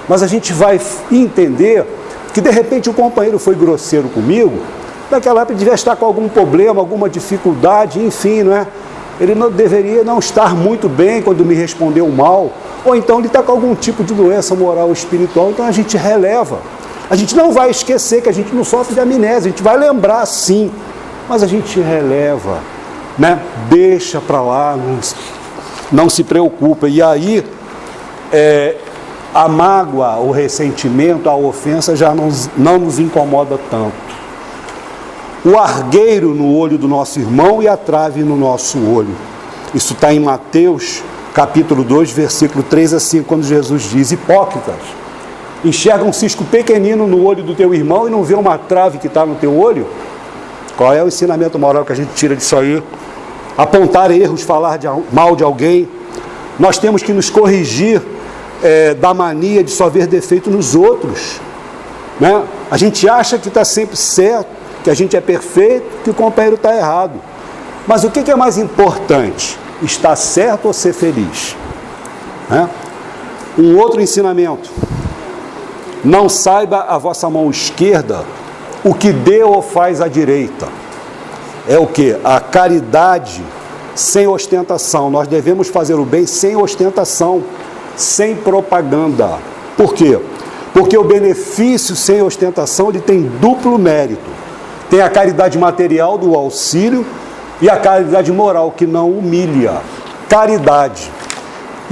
mas a gente vai entender que de repente o companheiro foi grosseiro comigo, naquela época ele devia estar com algum problema, alguma dificuldade, enfim, não é? Ele não deveria não estar muito bem quando me respondeu mal, ou então ele está com algum tipo de doença moral ou espiritual, então a gente releva. A gente não vai esquecer que a gente não sofre de amnésia, a gente vai lembrar sim, mas a gente releva, né? Deixa para lá, não se preocupa. E aí, a mágoa, o ressentimento, a ofensa já não nos incomoda tanto. O argueiro no olho do nosso irmão e a trave no nosso olho. Isso está em Mateus, capítulo 2, versículo 3 a 5, quando Jesus diz, hipócritas, enxerga um cisco pequenino no olho do teu irmão e não vê uma trave que está no teu olho? Qual é o ensinamento moral que a gente tira disso aí? Apontar erros, falar mal de alguém. Nós temos que nos corrigir da mania de só ver defeito nos outros, né? A gente acha que está sempre certo, que a gente é perfeito, que o companheiro está errado. Mas o que é mais importante? Estar certo ou ser feliz? Né? Um outro ensinamento: não saiba a vossa mão esquerda o que deu ou faz à direita. É o que? A caridade sem ostentação. Nós devemos fazer o bem sem ostentação, sem propaganda. Por quê? Porque o benefício sem ostentação ele tem duplo mérito. Tem a caridade material do auxílio e a caridade moral que não humilha. Caridade.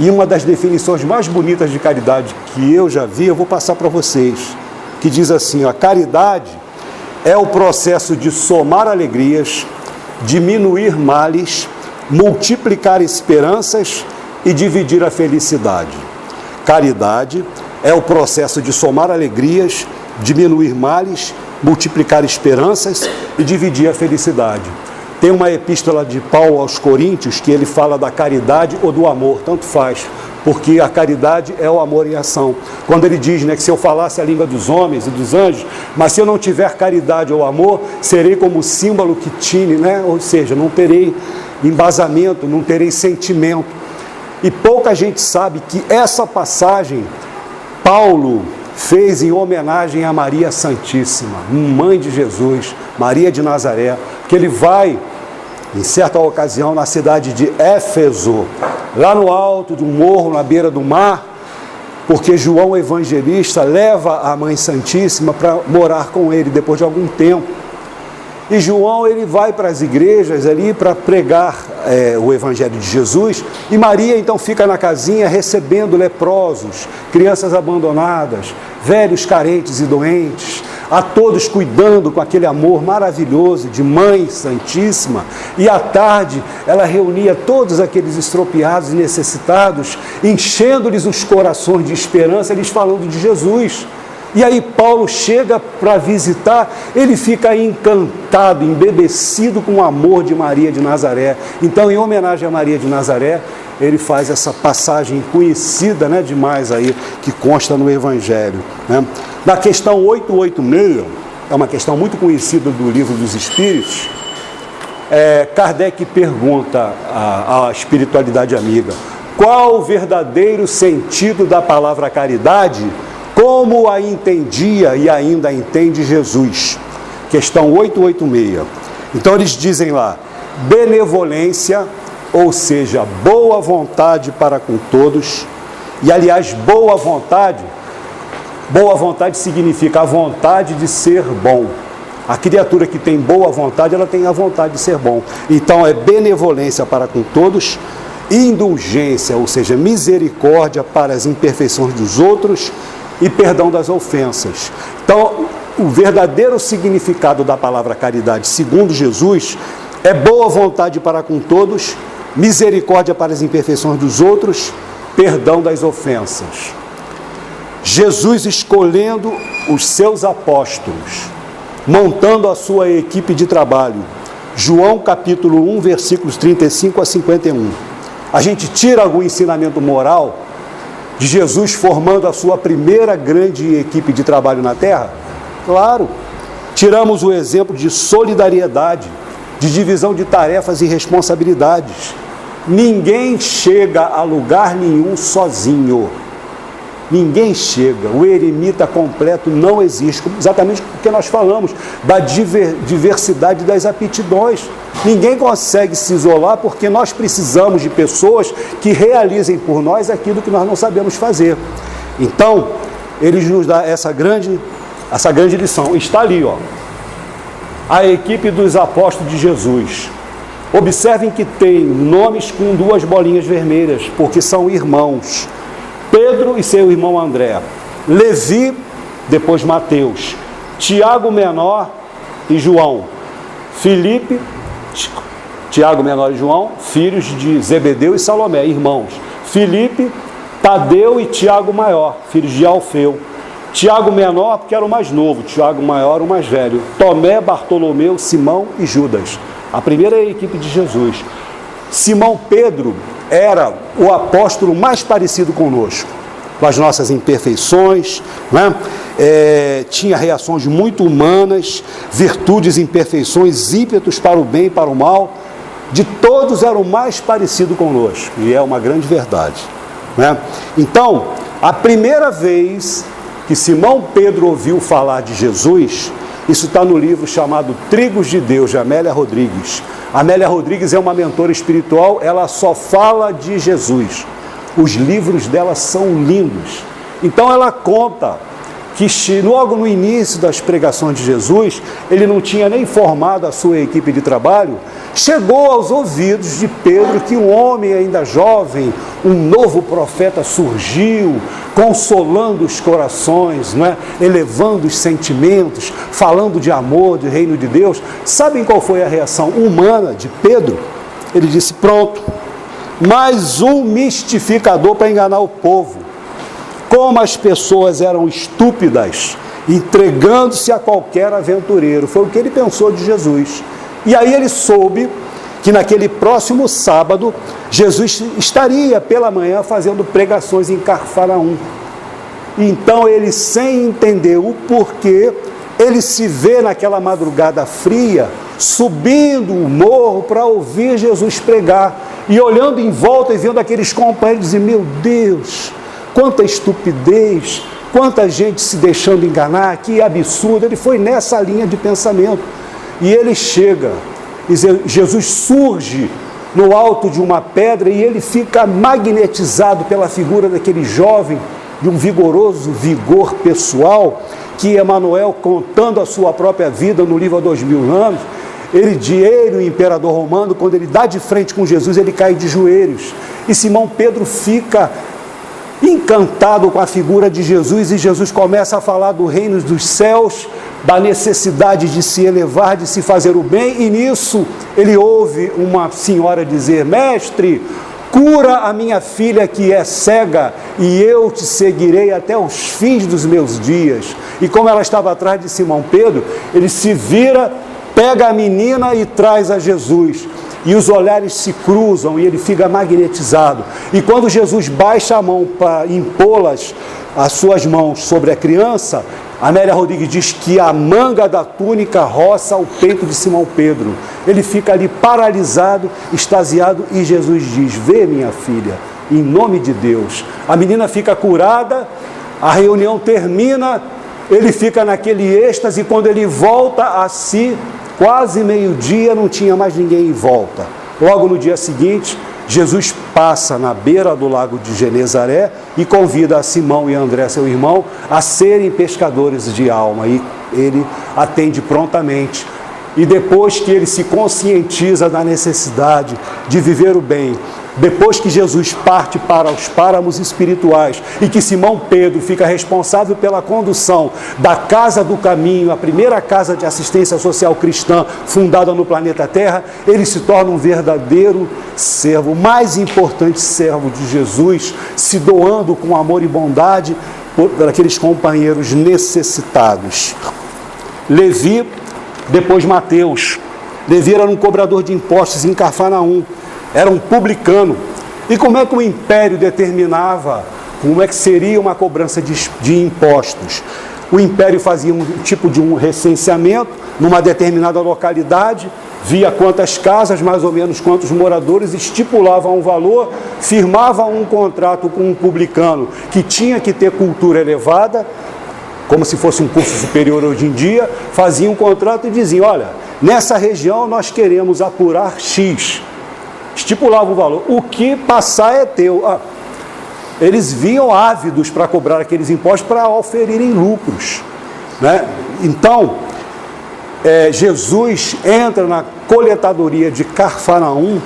E uma das definições mais bonitas de caridade que eu já vi, eu vou passar para vocês, que diz assim: a caridade é o processo de somar alegrias, diminuir males, multiplicar esperanças e dividir a felicidade. Caridade é o processo de somar alegrias, diminuir males, multiplicar esperanças e dividir a felicidade. Tem uma epístola de Paulo aos Coríntios que ele fala da caridade ou do amor, tanto faz, porque a caridade é o amor em ação. Quando ele diz, que se eu falasse a língua dos homens e dos anjos, mas se eu não tiver caridade ou amor, serei como o símbolo que tine, ou seja, não terei embasamento, não terei sentimento. E pouca gente sabe que essa passagem Paulo fez em homenagem a Maria Santíssima, mãe de Jesus, Maria de Nazaré, que ele vai, em certa ocasião, na cidade de Éfeso, lá no alto de um morro, na beira do mar, porque João Evangelista leva a Mãe Santíssima para morar com ele depois de algum tempo. E João, ele vai para as igrejas ali para pregar o Evangelho de Jesus, e Maria então fica na casinha recebendo leprosos, crianças abandonadas, velhos carentes e doentes, a todos cuidando com aquele amor maravilhoso de Mãe Santíssima. E à tarde ela reunia todos aqueles estropiados e necessitados, enchendo-lhes os corações de esperança, eles falando de Jesus. E aí Paulo chega para visitar, ele fica encantado, embebecido com o amor de Maria de Nazaré. Então, em homenagem a Maria de Nazaré, ele faz essa passagem conhecida, demais aí, que consta no Evangelho. Na questão 886, é uma questão muito conhecida do Livro dos Espíritos, Kardec pergunta à espiritualidade amiga: qual o verdadeiro sentido da palavra caridade? Como a entendia e ainda entende Jesus? Questão 886. Então eles dizem lá: benevolência, ou seja, boa vontade para com todos. E aliás, boa vontade significa a vontade de ser bom. A criatura que tem boa vontade, ela tem a vontade de ser bom. Então é benevolência para com todos, indulgência, ou seja, misericórdia para as imperfeições dos outros, e perdão das ofensas. Então, o verdadeiro significado da palavra caridade, segundo Jesus, é boa vontade para com todos, misericórdia para as imperfeições dos outros, perdão das ofensas. Jesus escolhendo os seus apóstolos, montando a sua equipe de trabalho. João capítulo 1, versículos 35 a 51. A gente tira algum ensinamento moral de Jesus formando a sua primeira grande equipe de trabalho na Terra? Claro. Tiramos o exemplo de solidariedade, de divisão de tarefas e responsabilidades. Ninguém chega a lugar nenhum sozinho. Ninguém chega. O eremita completo não existe, exatamente porque nós falamos da diversidade das aptidões. Ninguém consegue se isolar porque nós precisamos de pessoas que realizem por nós aquilo que nós não sabemos fazer. Então, eles nos dão essa grande lição. Está ali, a equipe dos apóstolos de Jesus. Observem que tem nomes com 2 bolinhas vermelhas, porque são irmãos. Pedro e seu irmão André, Levi, depois Mateus, Tiago menor e João, Filipe, Tiago menor e João, filhos de Zebedeu e Salomé, irmãos, Filipe, Tadeu e Tiago maior, filhos de Alfeu, Tiago menor porque era o mais novo, Tiago maior o mais velho, Tomé, Bartolomeu, Simão e Judas. A primeira é a equipe de Jesus. Simão Pedro era o apóstolo mais parecido conosco, com as nossas imperfeições, tinha reações muito humanas, virtudes, imperfeições, ímpetos para o bem e para o mal. De todos era o mais parecido conosco, e é uma grande verdade. Então, a primeira vez que Simão Pedro ouviu falar de Jesus, isso está no livro chamado Trigos de Deus, de Amélia Rodrigues. Amélia Rodrigues é uma mentora espiritual, ela só fala de Jesus. Os livros dela são lindos. Então ela conta que logo no início das pregações de Jesus, ele não tinha nem formado a sua equipe de trabalho, chegou aos ouvidos de Pedro que um homem ainda jovem, um novo profeta surgiu, consolando os corações, não é? Elevando os sentimentos, falando de amor, de reino de Deus. Sabem qual foi a reação humana de Pedro? Ele disse: pronto, mais um mistificador para enganar o povo. Como as pessoas eram estúpidas, entregando-se a qualquer aventureiro. Foi o que ele pensou de Jesus. E aí ele soube que naquele próximo sábado, Jesus estaria pela manhã fazendo pregações em Cafarnaum. Então ele, sem entender o porquê, ele se vê naquela madrugada fria, subindo o morro para ouvir Jesus pregar. E olhando em volta e vendo aqueles companheiros, dizendo: meu Deus, quanta estupidez, quanta gente se deixando enganar, que absurdo. Ele foi nessa linha de pensamento. E ele chega, e Jesus surge no alto de uma pedra e ele fica magnetizado pela figura daquele jovem, de um vigoroso vigor pessoal, que Emanuel, contando a sua própria vida no livro há 2000 anos, ele, o imperador romano, quando ele dá de frente com Jesus, ele cai de joelhos. E Simão Pedro fica encantado com a figura de Jesus, e Jesus começa a falar do reino dos céus, da necessidade de se elevar, de se fazer o bem, e nisso ele ouve uma senhora dizer: mestre, cura a minha filha que é cega, e eu te seguirei até os fins dos meus dias. E como ela estava atrás de Simão Pedro, ele se vira, pega a menina e traz a Jesus. E os olhares se cruzam e ele fica magnetizado. E quando Jesus baixa a mão para impô-las, as suas mãos sobre a criança, Amélia Rodrigues diz que a manga da túnica roça o peito de Simão Pedro. Ele fica ali paralisado, extasiado, e Jesus diz: vê, minha filha, em nome de Deus. A menina fica curada, a reunião termina, ele fica naquele êxtase. Quando ele volta a si, quase meio-dia, não tinha mais ninguém em volta. Logo no dia seguinte, Jesus passa na beira do lago de Genezaré e convida a Simão e André, seu irmão, a serem pescadores de alma. E ele atende prontamente. E depois que ele se conscientiza da necessidade de viver o bem, depois que Jesus parte para os páramos espirituais e que Simão Pedro fica responsável pela condução da Casa do Caminho, a primeira casa de assistência social cristã fundada no planeta Terra, ele se torna um verdadeiro servo, o mais importante servo de Jesus, se doando com amor e bondade por aqueles companheiros necessitados. Levi, depois Mateus. Levi era um cobrador de impostos em Cafarnaum. Era um publicano. E como é que o império determinava como é que seria uma cobrança de impostos? O império fazia um tipo de um recenseamento numa determinada localidade, via quantas casas, mais ou menos quantos moradores, estipulava um valor, firmava um contrato com um publicano que tinha que ter cultura elevada, como se fosse um curso superior hoje em dia, fazia um contrato e dizia: olha, nessa região nós queremos apurar X. Estipulava um valor, o que passar é teu. Eles vinham ávidos para cobrar aqueles impostos para oferirem lucros, né? Então, Jesus entra na coletadoria de Cafarnaum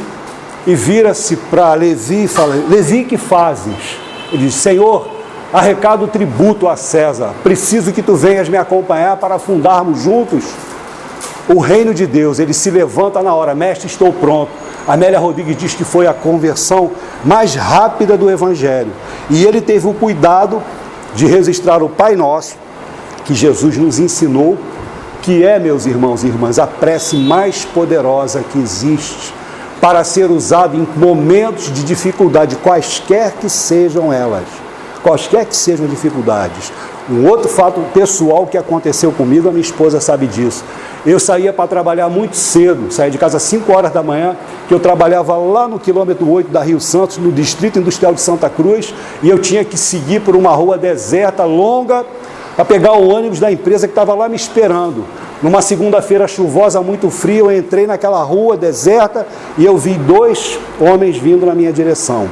e vira-se para Levi e fala: Levi, que fazes? Ele diz: Senhor, arrecado tributo a César, preciso que tu venhas me acompanhar para fundarmos juntos o reino de Deus. Ele se levanta na hora: mestre, estou pronto. Amélia Rodrigues diz que foi a conversão mais rápida do Evangelho. E ele teve o cuidado de registrar o Pai Nosso, que Jesus nos ensinou, que é, meus irmãos e irmãs, a prece mais poderosa que existe para ser usada em momentos de dificuldade, quaisquer que sejam elas. Quaisquer que sejam dificuldades. Um outro fato pessoal que aconteceu comigo, a minha esposa sabe disso. Eu saía para trabalhar muito cedo, saía de casa às 5 horas da manhã, que eu trabalhava lá no quilômetro 8 da Rio Santos, no Distrito Industrial de Santa Cruz, e eu tinha que seguir por uma rua deserta, longa, para pegar o ônibus da empresa que estava lá me esperando. Numa segunda-feira chuvosa, muito fria, eu entrei naquela rua deserta e eu vi 2 homens vindo na minha direção.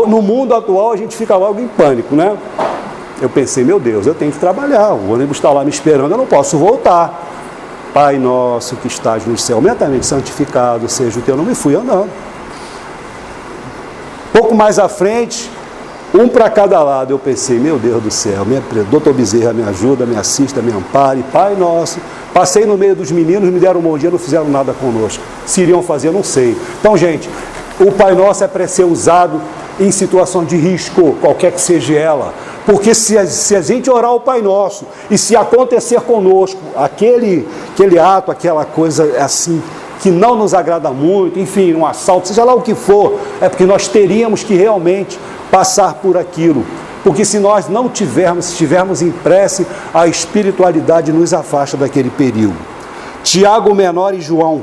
No mundo atual a gente fica logo em pânico, né? Eu pensei, meu Deus, eu tenho que trabalhar, o ônibus está lá me esperando, eu não posso voltar. Pai nosso que estás no céu, aumentamente santificado seja o teu nome. E fui andando. Pouco mais à frente, um para cada lado, eu pensei, meu Deus do céu, doutor Bezerra me ajuda, me assista, me ampare, Pai nosso. Passei no meio dos meninos, me deram um bom dia, não fizeram nada conosco. Se iriam fazer, não sei. Então, gente, o Pai Nosso é para ser usado em situação de risco, qualquer que seja ela. Porque se a gente orar o Pai Nosso e se acontecer conosco aquele ato, aquela coisa assim, que não nos agrada muito, enfim, um assalto, seja lá o que for, é porque nós teríamos que realmente passar por aquilo. Porque se nós não tivermos, se estivermos em prece, a espiritualidade nos afasta daquele perigo. Tiago, o menor, e João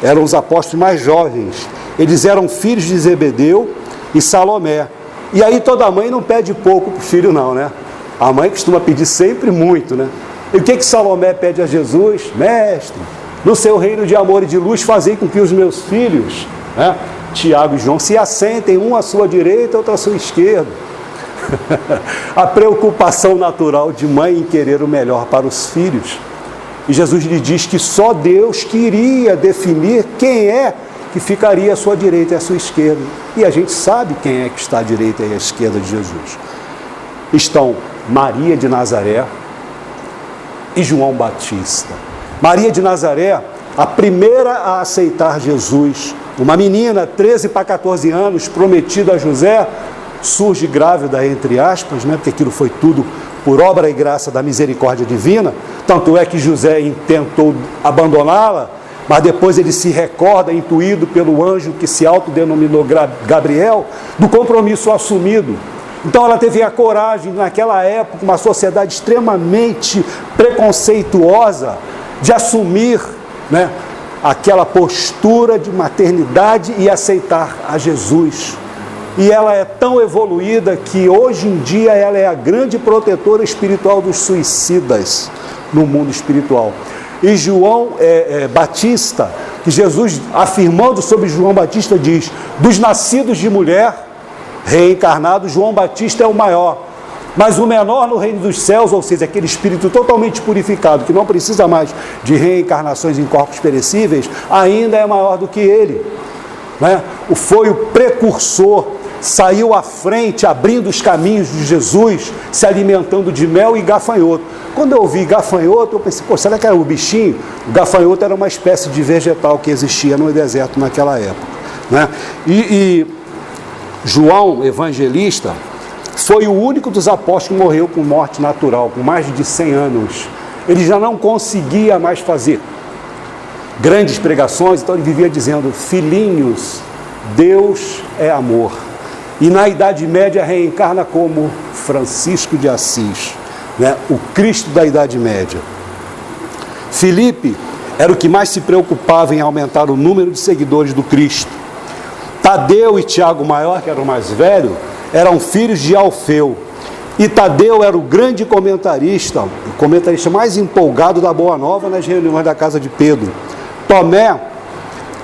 eram os apóstolos mais jovens. Eles eram filhos de Zebedeu e Salomé. E aí toda mãe não pede pouco para o filho não, né? A mãe costuma pedir sempre muito, né? E o que Salomé pede a Jesus? Mestre, no seu reino de amor e de luz, fazei com que os meus filhos, né, Tiago e João, se assentem, um à sua direita, outro à sua esquerda. A preocupação natural de mãe em querer o melhor para os filhos. E Jesus lhe diz que só Deus queria definir quem é que ficaria à sua direita e à sua esquerda. E a gente sabe quem é que está à direita e à esquerda de Jesus. Estão Maria de Nazaré e João Batista. Maria de Nazaré, a primeira a aceitar Jesus. Uma menina, 13 para 14 anos, prometida a José, surge grávida, entre aspas, né? Porque aquilo foi tudo por obra e graça da misericórdia divina. Tanto é que José tentou abandoná-la, mas depois ele se recorda, intuído pelo anjo que se autodenominou Gabriel, do compromisso assumido. Então ela teve a coragem, naquela época, uma sociedade extremamente preconceituosa, de assumir, né, aquela postura de maternidade e aceitar a Jesus. E ela é tão evoluída que hoje em dia ela é a grande protetora espiritual dos suicidas no mundo espiritual. E João Batista, que Jesus, afirmando sobre João Batista, diz: dos nascidos de mulher, reencarnado, João Batista é o maior. Mas o menor no reino dos céus, ou seja, aquele espírito totalmente purificado, que não precisa mais de reencarnações em corpos perecíveis, ainda é maior do que ele. Né? Foi o precursor, saiu à frente, abrindo os caminhos de Jesus, se alimentando de mel e gafanhoto. Quando eu ouvi gafanhoto, eu pensei, pô, será que era o bichinho? O gafanhoto era uma espécie de vegetal que existia no deserto naquela época. Né? E João, evangelista, foi o único dos apóstolos que morreu com morte natural, com mais de 100 anos. Ele já não conseguia mais fazer grandes pregações, então ele vivia dizendo: filhinhos, Deus é amor. E na Idade Média reencarna como Francisco de Assis, né? O Cristo da Idade Média. Filipe era o que mais se preocupava em aumentar o número de seguidores do Cristo. Tadeu e Tiago Maior, que era o mais velho, eram filhos de Alfeu. E Tadeu era o grande comentarista, o comentarista mais empolgado da Boa Nova nas reuniões da casa de Pedro. Tomé,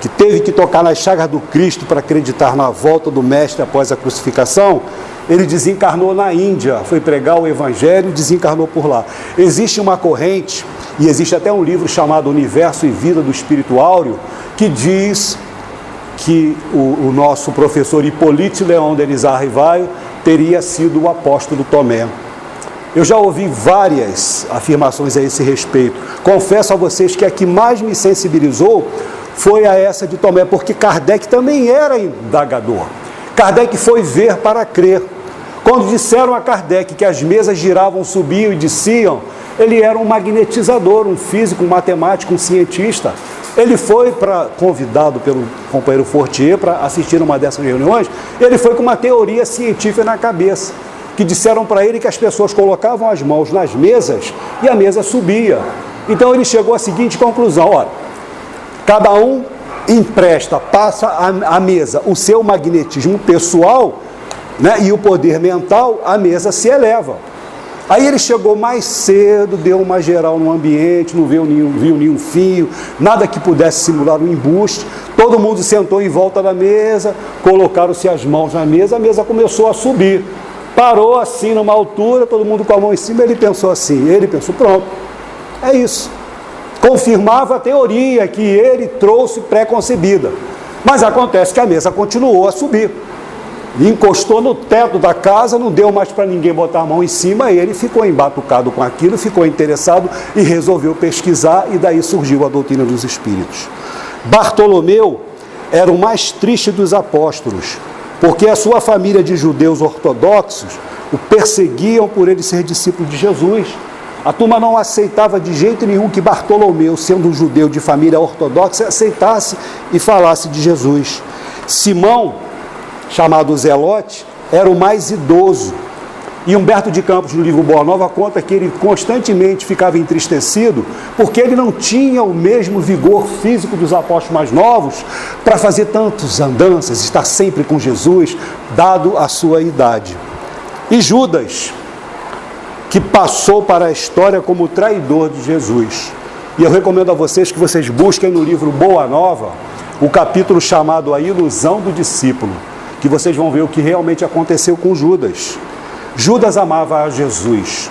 que teve que tocar nas chagas do Cristo para acreditar na volta do Mestre após a crucificação, ele desencarnou na Índia, foi pregar o Evangelho e desencarnou por lá. Existe uma corrente, e existe até um livro chamado Universo e Vida do Espírito Áureo, que diz que o nosso professor Hipólito Leão Denizar Rivaio teria sido o apóstolo Tomé. Eu já ouvi várias afirmações a esse respeito. Confesso a vocês que a que mais me sensibilizou foi a essa de Tomé, porque Kardec também era indagador. Kardec foi ver para crer. Quando disseram a Kardec que as mesas giravam, subiam e desciam, ele era um magnetizador, um físico, um matemático, um cientista. Ele foi convidado pelo companheiro Fortier para assistir a uma dessas reuniões. Ele foi com uma teoria científica na cabeça, que disseram para ele que as pessoas colocavam as mãos nas mesas e a mesa subia. Então ele chegou à seguinte conclusão: olha, cada um empresta, passa à mesa o seu magnetismo pessoal, né, e o poder mental, a mesa se eleva. Aí ele chegou mais cedo, deu uma geral no ambiente, não viu nenhum fio, nada que pudesse simular um embuste. Todo mundo sentou em volta da mesa, colocaram-se as mãos na mesa, a mesa começou a subir. Parou assim numa altura, todo mundo com a mão em cima, ele pensou assim, pronto, é isso. Confirmava a teoria que ele trouxe pré-concebida. Mas acontece que a mesa continuou a subir. Encostou no teto da casa, não deu mais para ninguém botar a mão em cima, ele ficou embatucado com aquilo, ficou interessado e resolveu pesquisar, e daí surgiu a doutrina dos espíritos. Bartolomeu era o mais triste dos apóstolos, porque a sua família de judeus ortodoxos o perseguiam por ele ser discípulo de Jesus. A turma não aceitava de jeito nenhum que Bartolomeu, sendo um judeu de família ortodoxa, aceitasse e falasse de Jesus. Simão, chamado Zelote, era o mais idoso. E Humberto de Campos, no livro Boa Nova, conta que ele constantemente ficava entristecido porque ele não tinha o mesmo vigor físico dos apóstolos mais novos para fazer tantas andanças, estar sempre com Jesus, dado a sua idade. E Judas, que passou para a história como traidor de Jesus. E eu recomendo a vocês que vocês busquem no livro Boa Nova o capítulo chamado A Ilusão do Discípulo, que vocês vão ver o que realmente aconteceu com Judas. Judas amava a Jesus.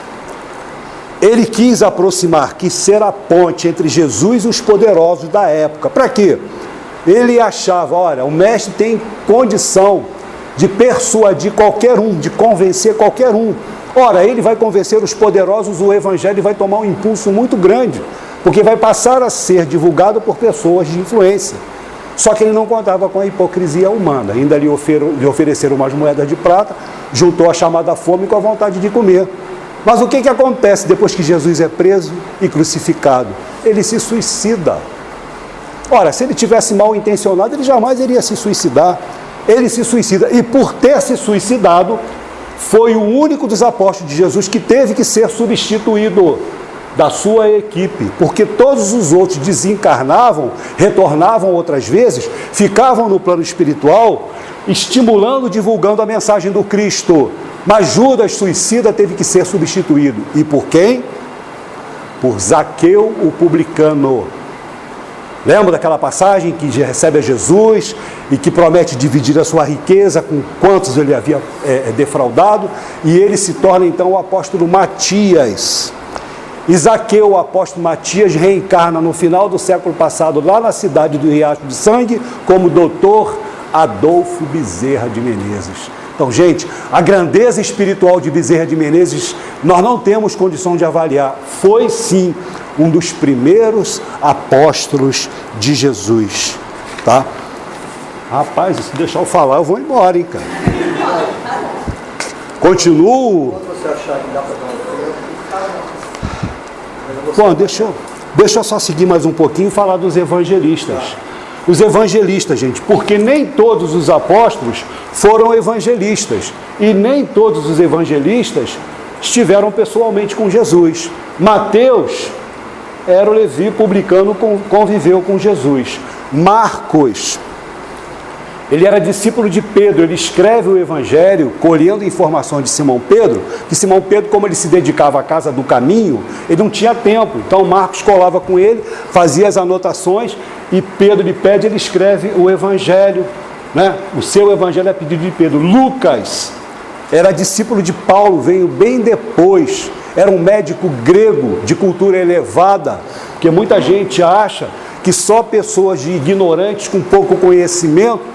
Ele quis aproximar, quis ser a ponte entre Jesus e os poderosos da época. Para quê? Ele achava, olha, o mestre tem condição de persuadir qualquer um, de convencer qualquer um. Ora, ele vai convencer os poderosos, o evangelho vai tomar um impulso muito grande, porque vai passar a ser divulgado por pessoas de influência. Só que ele não contava com a hipocrisia humana. Ainda lhe ofereceram umas moedas de prata, juntou a chamada fome com a vontade de comer. Mas o que acontece depois que Jesus é preso e crucificado? Ele se suicida. Ora, se ele tivesse mal intencionado, ele jamais iria se suicidar. Ele se suicida. E por ter se suicidado, foi o único dos apóstolos de Jesus que teve que ser substituído da sua equipe, porque todos os outros desencarnavam, retornavam outras vezes, ficavam no plano espiritual, estimulando, divulgando a mensagem do Cristo. Mas Judas, suicida, teve que ser substituído. E por quem? Por Zaqueu, o publicano. Lembra daquela passagem que recebe a Jesus e que promete dividir a sua riqueza com quantos ele havia defraudado, e ele se torna então o apóstolo Matias. E Zaqueu, o apóstolo Matias, reencarna no final do século passado, lá na cidade do Riacho de Sangue, como doutor Adolfo Bezerra de Menezes. Então, gente, a grandeza espiritual de Bezerra de Menezes, nós não temos condição de avaliar. Foi, sim, um dos primeiros apóstolos de Jesus. Tá? Rapaz, se deixar eu falar, eu vou embora, hein, cara. Continuo. Bom, deixa eu só seguir mais um pouquinho e falar dos evangelistas. Os evangelistas, gente, porque nem todos os apóstolos foram evangelistas, e nem todos os evangelistas estiveram pessoalmente com Jesus. Mateus era o Levi publicano, conviveu com Jesus. Marcos, ele era discípulo de Pedro, ele escreve o evangelho colhendo informações de Simão Pedro, que Simão Pedro, como ele se dedicava à casa do caminho, ele não tinha tempo, então Marcos colava com ele, fazia as anotações, e Pedro lhe pede, ele escreve o evangelho, né? O seu evangelho é pedido de Pedro. Lucas era discípulo de Paulo, veio bem depois, era um médico grego de cultura elevada, porque muita gente acha que só pessoas ignorantes com pouco conhecimento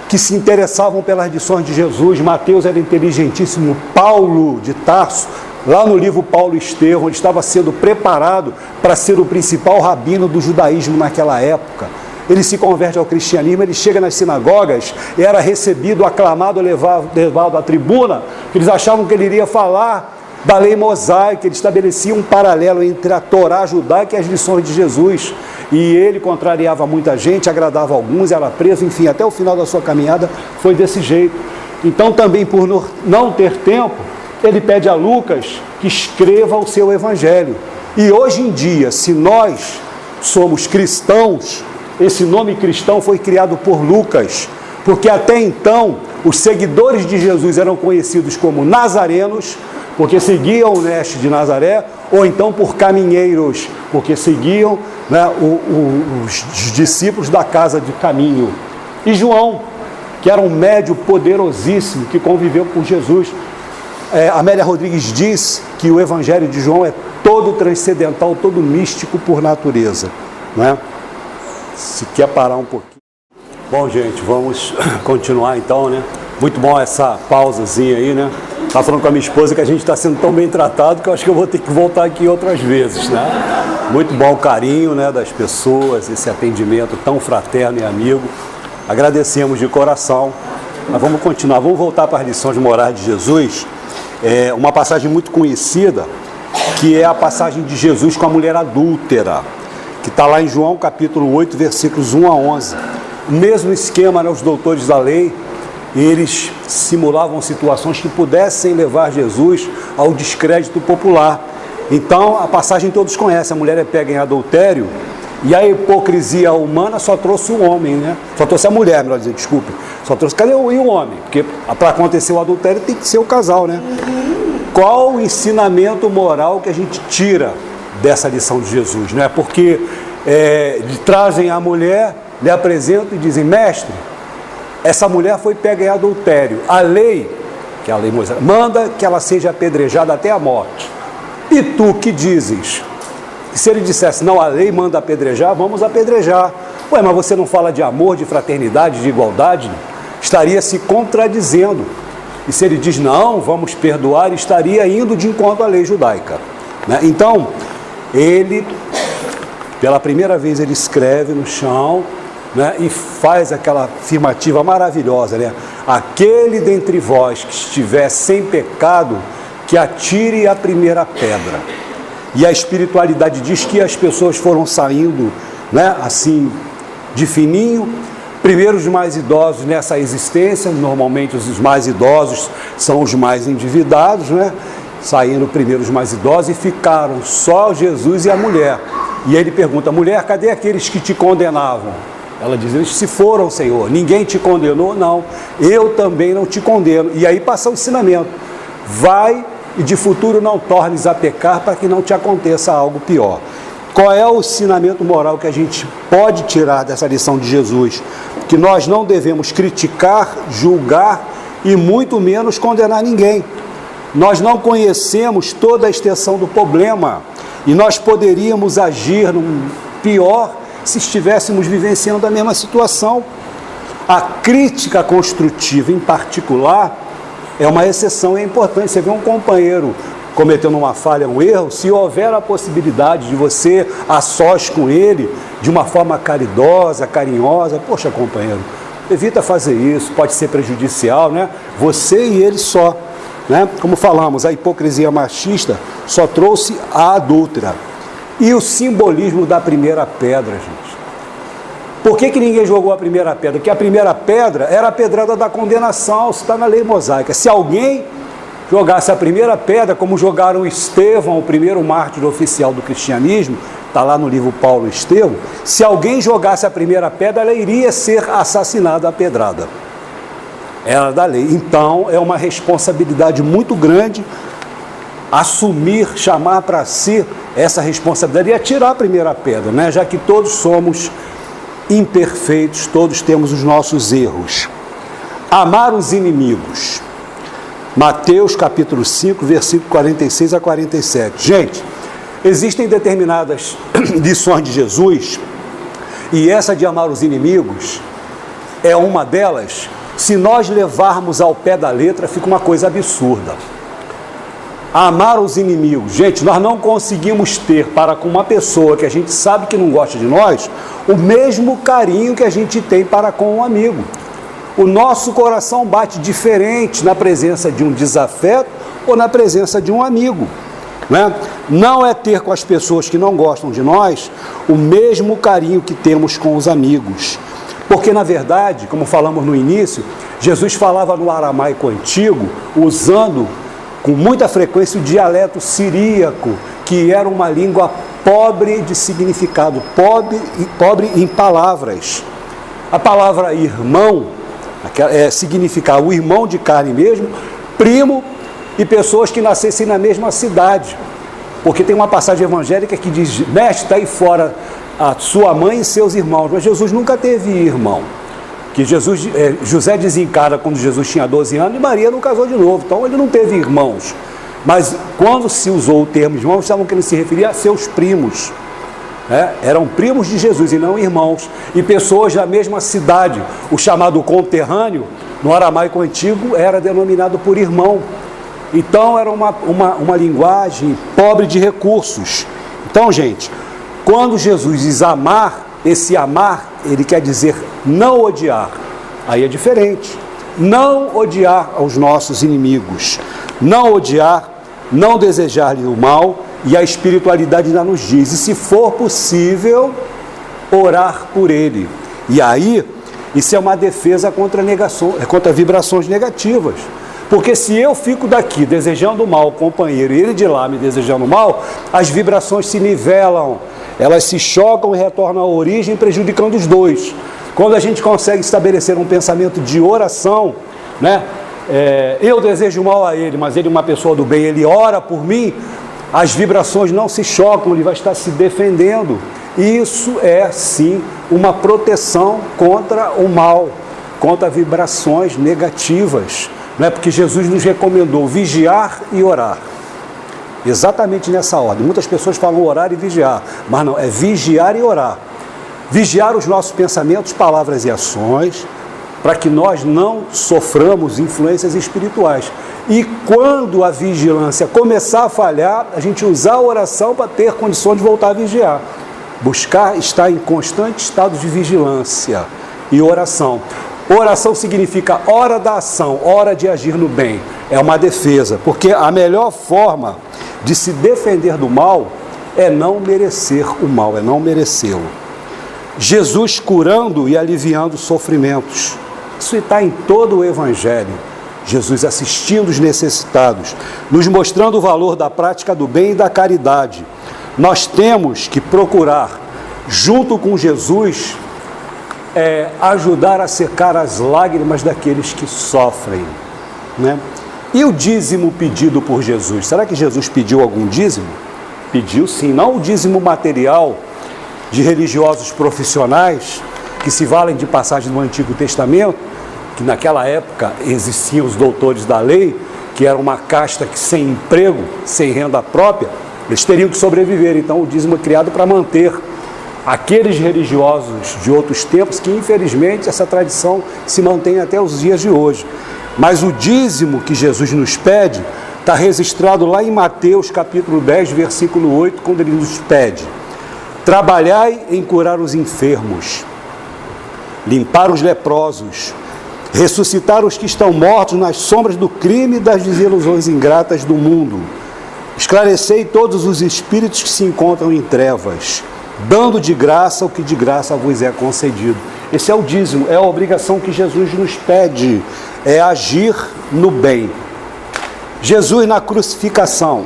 que se interessavam pelas lições de Jesus. Mateus era inteligentíssimo. Paulo de Tarso, lá no livro Paulo Estevão, ele estava sendo preparado para ser o principal rabino do judaísmo naquela época. Ele se converte ao cristianismo, ele chega nas sinagogas, era recebido, aclamado, levado à tribuna, que eles achavam que ele iria falar da lei mosaica, ele estabelecia um paralelo entre a Torá judaica e as lições de Jesus. E ele contrariava muita gente, agradava alguns, era preso, enfim, até o final da sua caminhada foi desse jeito. Então, também por não ter tempo, ele pede a Lucas que escreva o seu evangelho. E hoje em dia, se nós somos cristãos, esse nome cristão foi criado por Lucas, porque até então os seguidores de Jesus eram conhecidos como nazarenos, porque seguiam o mestre de Nazaré, ou então por caminheiros, porque seguiam, né, os discípulos da casa de caminho. E João, que era um médium poderosíssimo, que conviveu com Jesus, Amélia Rodrigues diz que o Evangelho de João é todo transcendental, todo místico por natureza, né? Se quer parar um pouquinho. Bom, gente, vamos continuar então, né? Muito bom essa pausazinha aí, né? Estava falando com a minha esposa que a gente está sendo tão bem tratado que eu acho que eu vou ter que voltar aqui outras vezes, né? Muito bom o carinho, né, das pessoas, esse atendimento tão fraterno e amigo. Agradecemos de coração. Mas vamos continuar, vamos voltar para as lições morais de Jesus. Uma passagem muito conhecida, que é a passagem de Jesus com a mulher adúltera, que está lá em João capítulo 8, versículos 1 a 11. O mesmo esquema, né, os doutores da lei, eles simulavam situações que pudessem levar Jesus ao descrédito popular. Então, a passagem todos conhecem, a mulher é pega em adultério, e a hipocrisia humana só trouxe o homem, né? Só trouxe a mulher, melhor dizer, desculpe. Só trouxe, cadê o homem? Porque para acontecer o adultério tem que ser o casal, né? Qual o ensinamento moral que a gente tira dessa lição de Jesus, né? Porque trazem a mulher, lhe apresentam e dizem, mestre, essa mulher foi pega em adultério. A lei, que é a lei Moisés, manda que ela seja apedrejada até a morte. E tu que dizes? E se ele dissesse, não, a lei manda apedrejar, vamos apedrejar. Ué, mas você não fala de amor, de fraternidade, de igualdade? Estaria se contradizendo. E se ele diz, não, vamos perdoar, estaria indo de encontro à lei judaica, né? Então, ele, pela primeira vez, ele escreve no chão, né, e faz aquela afirmativa maravilhosa, né? Aquele dentre vós que estiver sem pecado, que atire a primeira pedra. E a espiritualidade diz que as pessoas foram saindo, né, assim, de fininho. Primeiro os mais idosos nessa existência, normalmente os mais idosos são os mais endividados, né? Saindo primeiro os mais idosos e ficaram só Jesus e a mulher. E ele pergunta, mulher, cadê aqueles que te condenavam? Ela diz, eles se foram, Senhor, ninguém te condenou? Não, eu também não te condeno. E aí passa o ensinamento, vai e de futuro não tornes a pecar para que não te aconteça algo pior. Qual é o ensinamento moral que a gente pode tirar dessa lição de Jesus? Que nós não devemos criticar, julgar e muito menos condenar ninguém. Nós não conhecemos toda a extensão do problema e nós poderíamos agir pior se estivéssemos vivenciando a mesma situação. A crítica construtiva, em particular, é uma exceção e é importante. Você vê um companheiro cometendo uma falha, um erro, se houver a possibilidade de você, a sós com ele, de uma forma caridosa, carinhosa, poxa, companheiro, evita fazer isso, pode ser prejudicial, né? Você e ele só, né? Como falamos, a hipocrisia machista só trouxe a adúltera. E o simbolismo da primeira pedra, gente. Por que ninguém jogou a primeira pedra? Porque a primeira pedra era a pedrada da condenação, isso está na lei mosaica. Se alguém jogasse a primeira pedra, como jogaram Estevão, o primeiro mártir oficial do cristianismo, está lá no livro Paulo e Estevão, se alguém jogasse a primeira pedra, ela iria ser assassinada à pedrada. Era da lei. Então, é uma responsabilidade muito grande assumir, chamar para si essa responsabilidade e atirar a primeira pedra, né? Já que todos somos imperfeitos, todos temos os nossos erros. Amar os inimigos. Mateus capítulo 5, versículo 46 a 47. Gente, existem determinadas lições de Jesus, e essa de amar os inimigos é uma delas. Se nós levarmos ao pé da letra, fica uma coisa absurda. Amar os inimigos. Gente, nós não conseguimos ter para com uma pessoa que a gente sabe que não gosta de nós, o mesmo carinho que a gente tem para com um amigo. O nosso coração bate diferente na presença de um desafeto ou na presença de um amigo, né? Não é ter com as pessoas que não gostam de nós o mesmo carinho que temos com os amigos. Porque, na verdade, como falamos no início, Jesus falava no aramaico antigo, usando com muita frequência o dialeto siríaco, que era uma língua pobre de significado, pobre em palavras. A palavra irmão significar o irmão de carne mesmo, primo e pessoas que nascessem na mesma cidade. Porque tem uma passagem evangélica que diz, mestre, está aí fora a sua mãe e seus irmãos, mas Jesus nunca teve irmão. que José desencarna quando Jesus tinha 12 anos e Maria não casou de novo, então ele não teve irmãos. Mas quando se usou o termo irmãos, estavam querendo se referir a seus primos. Eram primos de Jesus e não irmãos. E pessoas da mesma cidade. O chamado conterrâneo, no aramaico antigo, era denominado por irmão. Então era uma linguagem pobre de recursos. Então, gente, quando Jesus diz amar, esse amar, ele quer dizer não odiar. Aí é diferente. Não odiar aos nossos inimigos. Não odiar, não desejar-lhe o mal. E a espiritualidade ainda nos diz, e se for possível, orar por ele. E aí, isso é uma defesa contra vibrações negativas. Porque se eu fico daqui desejando mal ao companheiro e ele de lá me desejando mal, as vibrações se nivelam, elas se chocam e retornam à origem, prejudicando os dois. Quando a gente consegue estabelecer um pensamento de oração, eu desejo mal a ele, mas ele é uma pessoa do bem, ele ora por mim, as vibrações não se chocam, ele vai estar se defendendo. Isso é, sim, uma proteção contra o mal, contra vibrações negativas. Porque Jesus nos recomendou vigiar e orar. Exatamente nessa ordem. Muitas pessoas falam orar e vigiar, mas não, é vigiar e orar. Vigiar os nossos pensamentos, palavras e ações, para que nós não soframos influências espirituais. E quando a vigilância começar a falhar, a gente usar a oração para ter condições de voltar a vigiar. Buscar estar em constante estado de vigilância e oração. Oração significa hora da ação, hora de agir no bem. É uma defesa, porque a melhor forma de se defender do mal é não merecer o mal, é não merecê-lo. Jesus curando e aliviando sofrimentos. Isso está em todo o Evangelho. Jesus assistindo os necessitados, nos mostrando o valor da prática do bem e da caridade. Nós temos que procurar, junto com Jesus, ajudar a secar as lágrimas daqueles que sofrem. E o dízimo pedido por Jesus? Será que Jesus pediu algum dízimo? Pediu sim, não o dízimo material de religiosos profissionais que se valem de passagem do Antigo Testamento, que naquela época existiam os doutores da lei, que era uma casta que sem emprego, sem renda própria, eles teriam que sobreviver. Então o dízimo é criado para manter aqueles religiosos de outros tempos, que infelizmente essa tradição se mantém até os dias de hoje. Mas o dízimo que Jesus nos pede está registrado lá em Mateus capítulo 10, versículo 8, quando ele nos pede: trabalhai em curar os enfermos, limpar os leprosos, ressuscitar os que estão mortos nas sombras do crime e das desilusões ingratas do mundo. Esclarecei todos os espíritos que se encontram em trevas, dando de graça o que de graça vos é concedido. Esse é o dízimo, é a obrigação que Jesus nos pede, é agir no bem. Jesus na crucificação.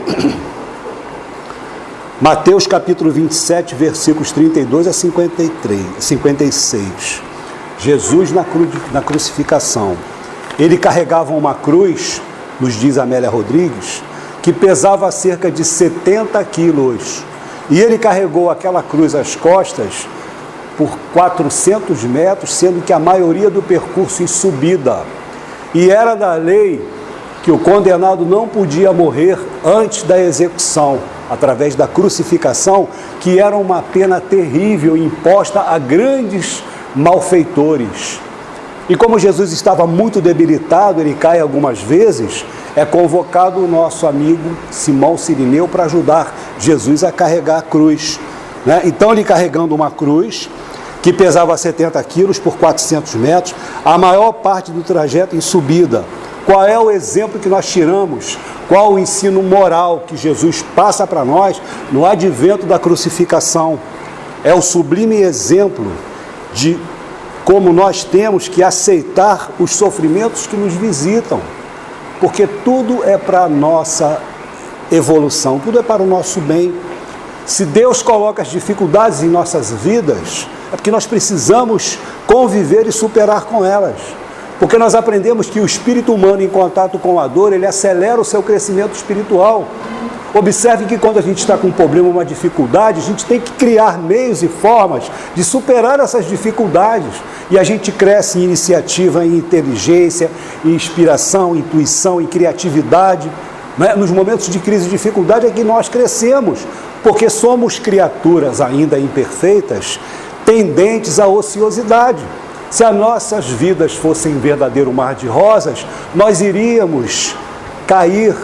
Mateus capítulo 27, versículos 32 a 56. Jesus na crucificação. Ele carregava uma cruz, nos diz Amélia Rodrigues, que pesava cerca de 70 quilos. E ele carregou aquela cruz às costas por 400 metros, sendo que a maioria do percurso em subida. E era da lei que o condenado não podia morrer antes da execução, através da crucificação, que era uma pena terrível imposta a grandes malfeitores. E como Jesus estava muito debilitado, ele cai algumas vezes, é convocado o nosso amigo Simão Cirineu para ajudar Jesus a carregar a cruz. Então ele carregando uma cruz que pesava 70 quilos por 400 metros, a maior parte do trajeto em subida. Qual é o exemplo que nós tiramos? Qual o ensino moral que Jesus passa para nós no advento da crucificação? É o sublime exemplo de como nós temos que aceitar os sofrimentos que nos visitam, porque tudo é para a nossa evolução, tudo é para o nosso bem. Se Deus coloca as dificuldades em nossas vidas, é porque nós precisamos conviver e superar com elas. Porque nós aprendemos que o espírito humano em contato com a dor, ele acelera o seu crescimento espiritual. Observe que quando a gente está com um problema, uma dificuldade, a gente tem que criar meios e formas de superar essas dificuldades. E a gente cresce em iniciativa, em inteligência, em inspiração, em intuição, em criatividade. Né? Nos momentos de crise e dificuldade é que nós crescemos, porque somos criaturas ainda imperfeitas, tendentes à ociosidade. Se as nossas vidas fossem um verdadeiro mar de rosas, nós iríamos cair,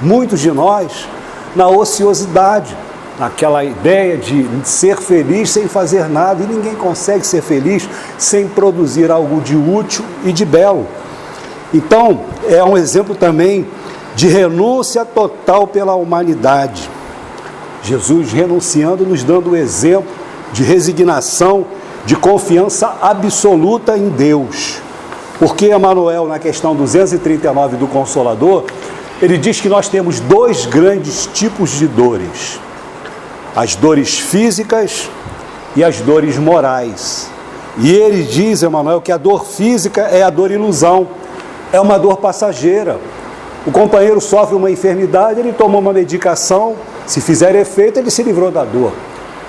muitos de nós, na ociosidade, naquela ideia de ser feliz sem fazer nada, e ninguém consegue ser feliz sem produzir algo de útil e de belo. Então, é um exemplo também de renúncia total pela humanidade. Jesus renunciando, nos dando o exemplo de resignação, de confiança absoluta em Deus. Porque Emmanuel, na questão 239 do Consolador, ele diz que nós temos dois grandes tipos de dores: as dores físicas e as dores morais. E ele diz, Emmanuel, que a dor física é a dor ilusão, é uma dor passageira. O companheiro sofre uma enfermidade, ele toma uma medicação, se fizer efeito, ele se livrou da dor.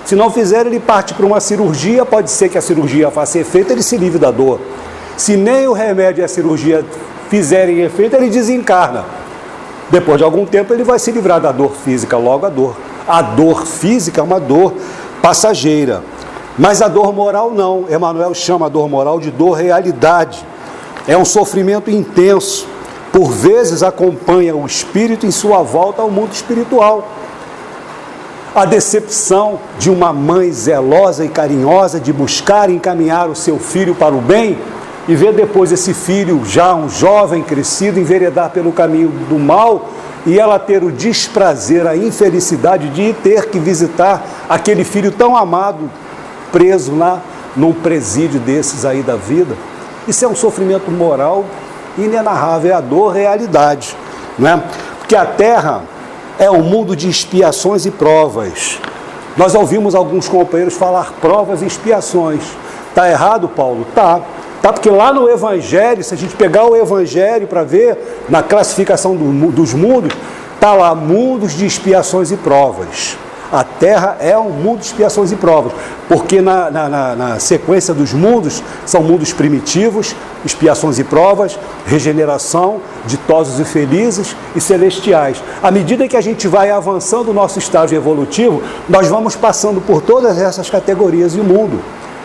Se não fizer, ele parte para uma cirurgia, pode ser que a cirurgia faça efeito, ele se livre da dor. Se nem o remédio e a cirurgia fizerem efeito, ele desencarna. Depois de algum tempo ele vai se livrar da dor física, logo a dor física é uma dor passageira. Mas a dor moral não. Emmanuel chama a dor moral de dor realidade. É um sofrimento intenso. Por vezes acompanha o espírito em sua volta ao mundo espiritual. A decepção de uma mãe zelosa e carinhosa de buscar encaminhar o seu filho para o bem e ver depois esse filho, já um jovem crescido, enveredar pelo caminho do mal, e ela ter o desprazer, a infelicidade de ter que visitar aquele filho tão amado, preso lá num presídio desses aí da vida. Isso é um sofrimento moral inenarrável, é a dor realidade, né? Porque a Terra é um mundo de expiações e provas. Nós ouvimos alguns companheiros falar provas e expiações. Está errado, Paulo? Tá, porque lá no Evangelho, se a gente pegar o Evangelho para ver, na classificação dos mundos, está lá, mundos de expiações e provas. A Terra é um mundo de expiações e provas, porque na sequência dos mundos, são mundos primitivos, expiações e provas, regeneração, ditosos e felizes e celestiais. À medida que a gente vai avançando o nosso estágio evolutivo, nós vamos passando por todas essas categorias de mundo.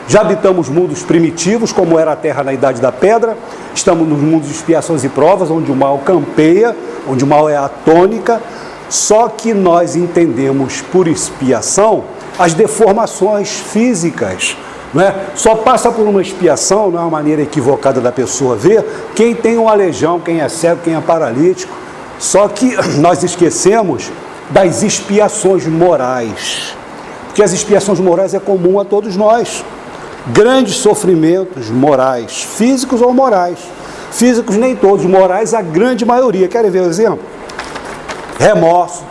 Já habitamos mundos primitivos, como era a Terra na Idade da Pedra, estamos nos mundos de expiações e provas, onde o mal campeia, onde o mal é a tônica, só que nós entendemos por expiação as deformações físicas, não é? Só passa por uma expiação, não é uma maneira equivocada da pessoa ver, quem tem um aleijão, quem é cego, quem é paralítico. Só que nós esquecemos das expiações morais, porque as expiações morais é comum a todos nós. Grandes sofrimentos morais, físicos ou morais. Físicos nem todos, morais a grande maioria. Querem ver o exemplo? Remorso,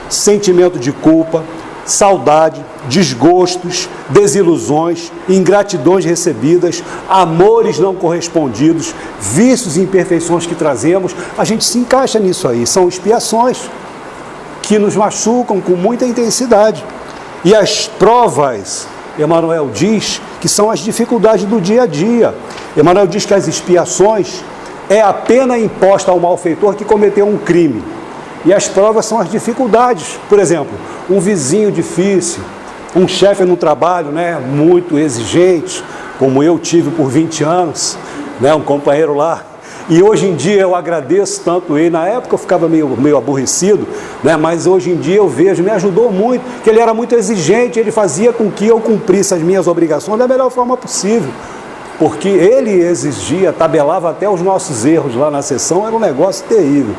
sentimento de culpa, saudade, desgostos, desilusões, ingratidões recebidas, amores não correspondidos, vícios e imperfeições que trazemos. A gente se encaixa nisso aí, são expiações que nos machucam com muita intensidade. E as provas, Emmanuel diz, que são as dificuldades do dia a dia. Emmanuel diz que as expiações é a pena imposta ao malfeitor que cometeu um crime. E as provas são as dificuldades. Por exemplo, um vizinho difícil, um chefe no trabalho, né, muito exigente, como eu tive por 20 anos, né, um companheiro lá. E hoje em dia eu agradeço tanto ele. Na época eu ficava meio aborrecido, né, mas hoje em dia eu vejo, me ajudou muito, que ele era muito exigente, ele fazia com que eu cumprisse as minhas obrigações da melhor forma possível. Porque ele exigia, tabelava até os nossos erros lá na sessão, era um negócio terrível.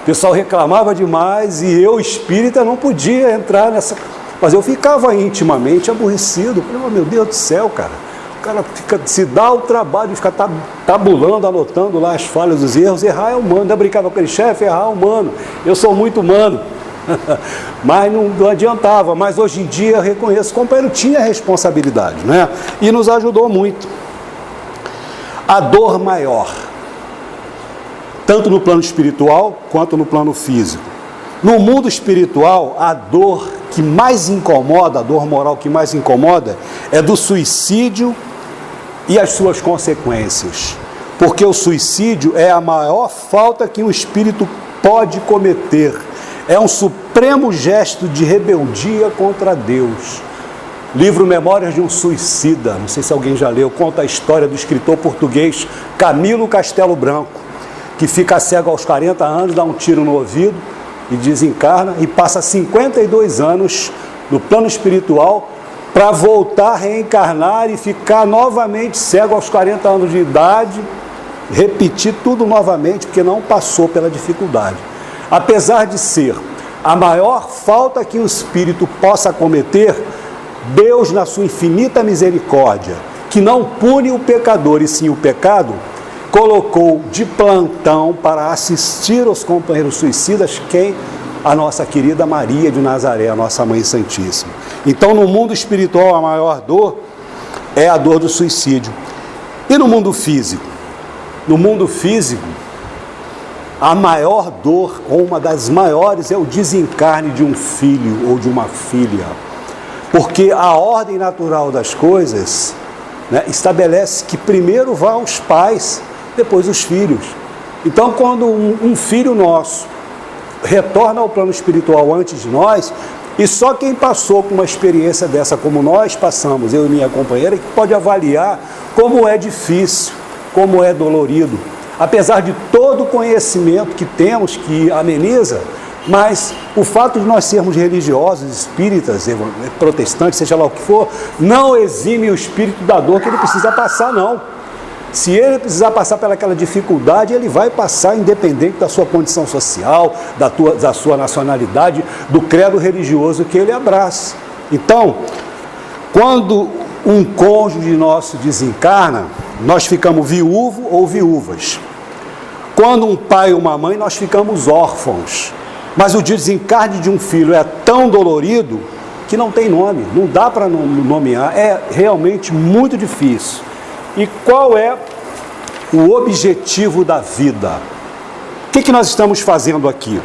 O pessoal reclamava demais e eu, espírita, não podia entrar nessa... Mas eu ficava intimamente aborrecido. Falei, meu Deus do céu, cara. O cara se dá o trabalho de ficar tabulando, anotando lá as falhas, os erros. Errar é humano. Eu brincava com aquele chefe, errar é humano. Eu sou muito humano. Mas não adiantava. Mas hoje em dia eu reconheço que o companheiro tinha responsabilidade, né? E nos ajudou muito. A dor maior, tanto no plano espiritual quanto no plano físico, No mundo espiritual, a dor que mais incomoda, a dor moral que mais incomoda, é do suicídio e as suas consequências. Porque o suicídio é a maior falta que um espírito pode cometer. É um supremo gesto de rebeldia contra Deus. Livro Memórias de um Suicida, não sei se alguém já leu, conta a história do escritor português Camilo Castelo Branco, que fica cego aos 40 anos, dá um tiro no ouvido e desencarna e passa 52 anos no plano espiritual para voltar a reencarnar e ficar novamente cego aos 40 anos de idade, repetir tudo novamente, porque não passou pela dificuldade. Apesar de ser a maior falta que um espírito possa cometer, Deus, na sua infinita misericórdia, que não pune o pecador e sim o pecado, colocou de plantão para assistir aos companheiros suicidas quem? A nossa querida Maria de Nazaré, a nossa Mãe Santíssima. Então, no mundo espiritual, a maior dor é a dor do suicídio. E no mundo físico? No mundo físico, a maior dor, ou uma das maiores, é o desencarne de um filho ou de uma filha. Porque a ordem natural das coisas, né, estabelece que primeiro vão os pais, depois os filhos. Então, quando um filho nosso retorna ao plano espiritual antes de nós, e só quem passou por uma experiência dessa, como nós passamos, eu e minha companheira, que pode avaliar como é difícil, como é dolorido. Apesar de todo o conhecimento que temos, que ameniza, mas o fato de nós sermos religiosos, espíritas, protestantes, seja lá o que for, não exime o espírito da dor que ele precisa passar, não. Se ele precisar passar pelaquela dificuldade, ele vai passar independente da sua condição social, da sua nacionalidade, do credo religioso que ele abraça. Então, quando um cônjuge nosso desencarna, nós ficamos viúvo ou viúvas. Quando um pai ou uma mãe, nós ficamos órfãos. Mas o desencarne de um filho é tão dolorido que não tem nome, não dá para nomear, é realmente muito difícil. E qual é o objetivo da vida? O que nós estamos fazendo aqui?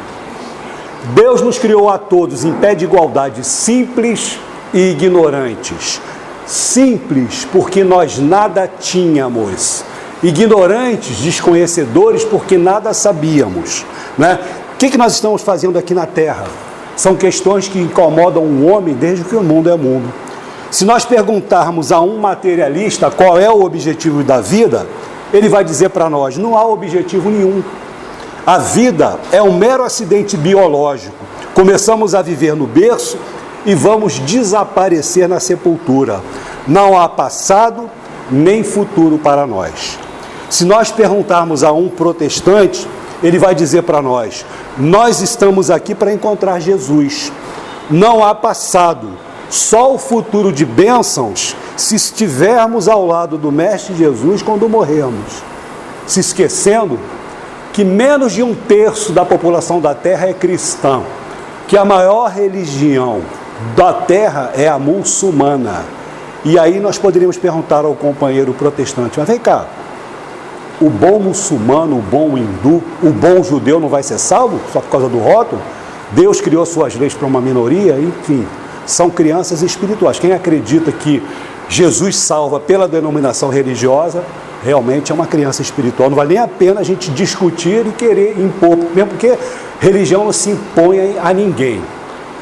Deus nos criou a todos em pé de igualdade, simples e ignorantes. Simples, porque nós nada tínhamos. Ignorantes, desconhecedores, porque nada sabíamos, né? O que nós estamos fazendo aqui na Terra? São questões que incomodam o homem desde que o mundo é mundo. Se nós perguntarmos a um materialista qual é o objetivo da vida, ele vai dizer para nós, não há objetivo nenhum. A vida é um mero acidente biológico. Começamos a viver no berço e vamos desaparecer na sepultura. Não há passado nem futuro para nós. Se nós perguntarmos a um protestante, ele vai dizer para nós, nós estamos aqui para encontrar Jesus. Não há passado, só o futuro de bênçãos se estivermos ao lado do Mestre Jesus quando morrermos. Se esquecendo que menos de 1/3 da população da Terra é cristã, que a maior religião da Terra é a muçulmana. E aí nós poderíamos perguntar ao companheiro protestante, mas vem cá, o bom muçulmano, o bom hindu, o bom judeu não vai ser salvo só por causa do rótulo? Deus criou suas leis para uma minoria, enfim, são crianças espirituais. Quem acredita que Jesus salva pela denominação religiosa, realmente é uma criança espiritual. Não vale nem a pena a gente discutir e querer impor, mesmo porque religião não se impõe a ninguém.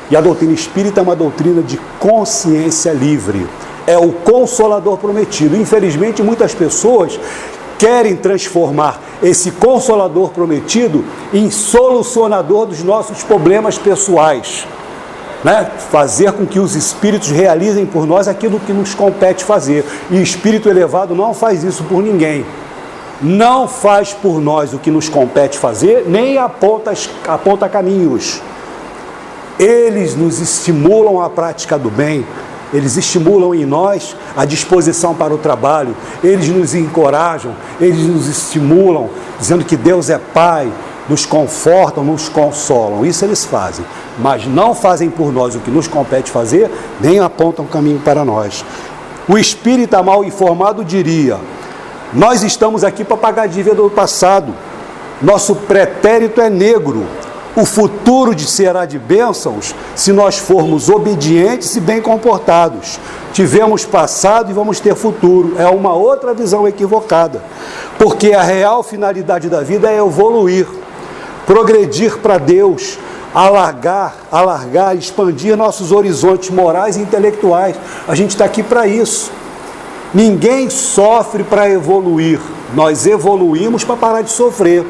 E a doutrina espírita é uma doutrina de consciência livre. É o consolador prometido. Infelizmente, muitas pessoas querem transformar esse consolador prometido em solucionador dos nossos problemas pessoais, né? Fazer com que os espíritos realizem por nós aquilo que nos compete fazer. E o espírito elevado não faz isso por ninguém. Não faz por nós o que nos compete fazer, nem aponta caminhos. Eles nos estimulam à prática do bem, eles estimulam em nós a disposição para o trabalho, eles nos encorajam, eles nos estimulam, dizendo que Deus é Pai, nos confortam, nos consolam. Isso eles fazem, mas não fazem por nós o que nos compete fazer, nem apontam caminho para nós. O espírita mal informado diria, nós estamos aqui para pagar a dívida do passado, nosso pretérito é negro, O futuro será de bênçãos se nós formos obedientes e bem comportados. Tivemos passado e vamos ter futuro. É uma outra visão equivocada. Porque a real finalidade da vida é evoluir, progredir para Deus, alargar, expandir nossos horizontes morais e intelectuais. A gente está aqui para isso. Ninguém sofre para evoluir. Nós evoluímos para parar de sofrer.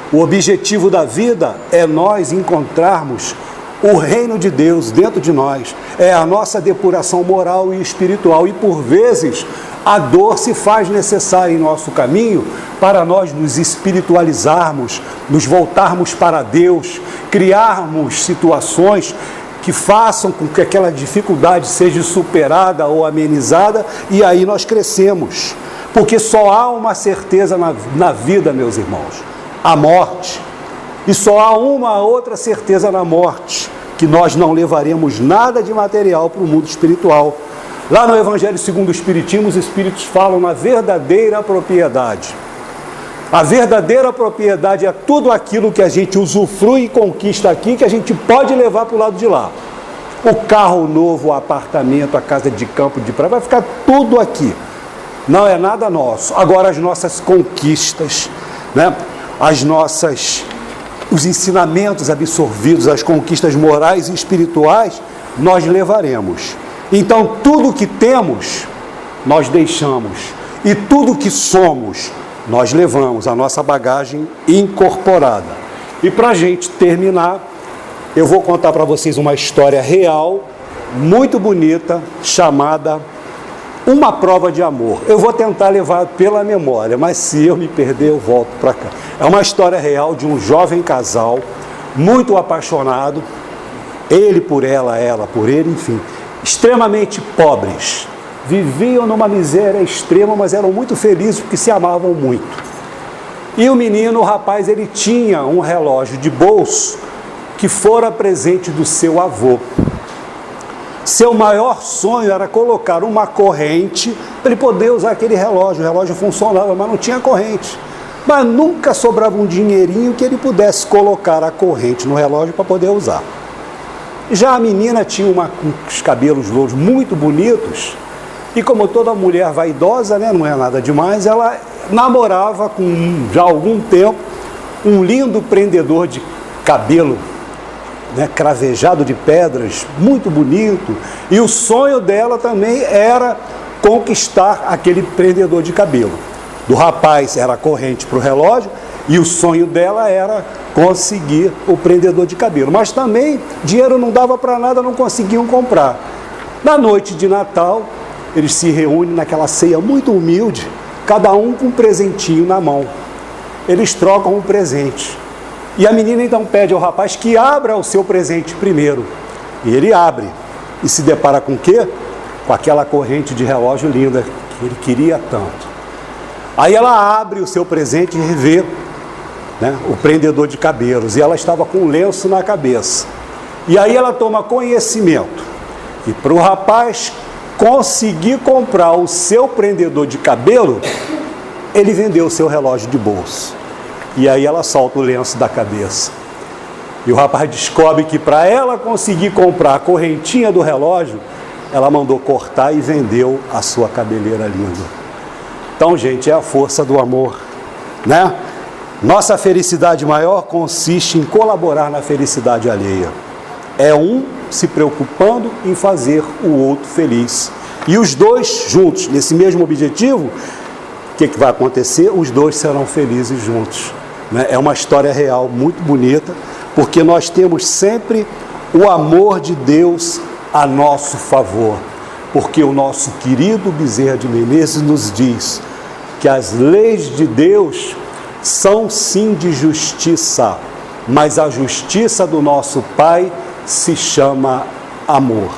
O objetivo da vida é nós encontrarmos o reino de Deus dentro de nós. É a nossa depuração moral e espiritual. E por vezes a dor se faz necessária em nosso caminho para nós nos espiritualizarmos, nos voltarmos para Deus, criarmos situações que façam com que aquela dificuldade seja superada ou amenizada, e aí nós crescemos. Porque só há uma certeza na vida, meus irmãos: a morte. E só há uma outra certeza na morte: que nós não levaremos nada de material para o mundo espiritual. Lá no Evangelho segundo o Espiritismo, os Espíritos falam na verdadeira propriedade. A verdadeira propriedade é tudo aquilo que a gente usufrui e conquista aqui, que a gente pode levar para o lado de lá. O carro novo, o apartamento, a casa de campo, de praia, vai ficar tudo aqui. Não é nada nosso. Agora, as nossas conquistas, né? Os ensinamentos absorvidos, as conquistas morais e espirituais, nós levaremos. Então, tudo que temos, nós deixamos. E tudo que somos, nós levamos, a nossa bagagem incorporada. E para a gente terminar, eu vou contar para vocês uma história real, muito bonita, chamada Uma Prova de Amor. Eu vou tentar levar pela memória, mas se eu me perder, eu volto para cá. É uma história real de um jovem casal, muito apaixonado, ele por ela por ele, enfim, extremamente pobres. Viviam numa miséria extrema, mas eram muito felizes porque se amavam muito. E o menino, o rapaz, ele tinha um relógio de bolso que fora presente do seu avô. Seu maior sonho era colocar uma corrente para ele poder usar aquele relógio. O relógio funcionava, mas não tinha corrente. Mas nunca sobrava um dinheirinho que ele pudesse colocar a corrente no relógio para poder usar. Já a menina tinha uns cabelos louros muito bonitos, e como toda mulher vaidosa, né, não é nada demais, ela namorava com já algum tempo um lindo prendedor de cabelo, né, cravejado de pedras, muito bonito, e o sonho dela também era conquistar aquele prendedor de cabelo. Do rapaz era a corrente para o relógio, e o sonho dela era conseguir o prendedor de cabelo. Mas também dinheiro não dava para nada, não conseguiam comprar. Na noite de Natal, eles se reúnem naquela ceia muito humilde, cada um com um presentinho na mão. Eles trocam um presente. E a menina então pede ao rapaz que abra o seu presente primeiro. E ele abre. E se depara com o quê? Com aquela corrente de relógio linda que ele queria tanto. Aí ela abre o seu presente e vê, né, o prendedor de cabelos. E ela estava com um lenço na cabeça. E aí ela toma conhecimento. E para o rapaz conseguir comprar o seu prendedor de cabelo, ele vendeu o seu relógio de bolso. E aí ela solta o lenço da cabeça. E o rapaz descobre que para ela conseguir comprar a correntinha do relógio, ela mandou cortar e vendeu a sua cabeleira linda. Então, gente, é a força do amor, né? Nossa felicidade maior consiste em colaborar na felicidade alheia. É um se preocupando em fazer o outro feliz. E os dois juntos, nesse mesmo objetivo, o que vai acontecer? Os dois serão felizes juntos. É uma história real muito bonita, porque nós temos sempre o amor de Deus a nosso favor. Porque o nosso querido Bezerra de Menezes nos diz que as leis de Deus são sim de justiça, mas a justiça do nosso Pai se chama amor.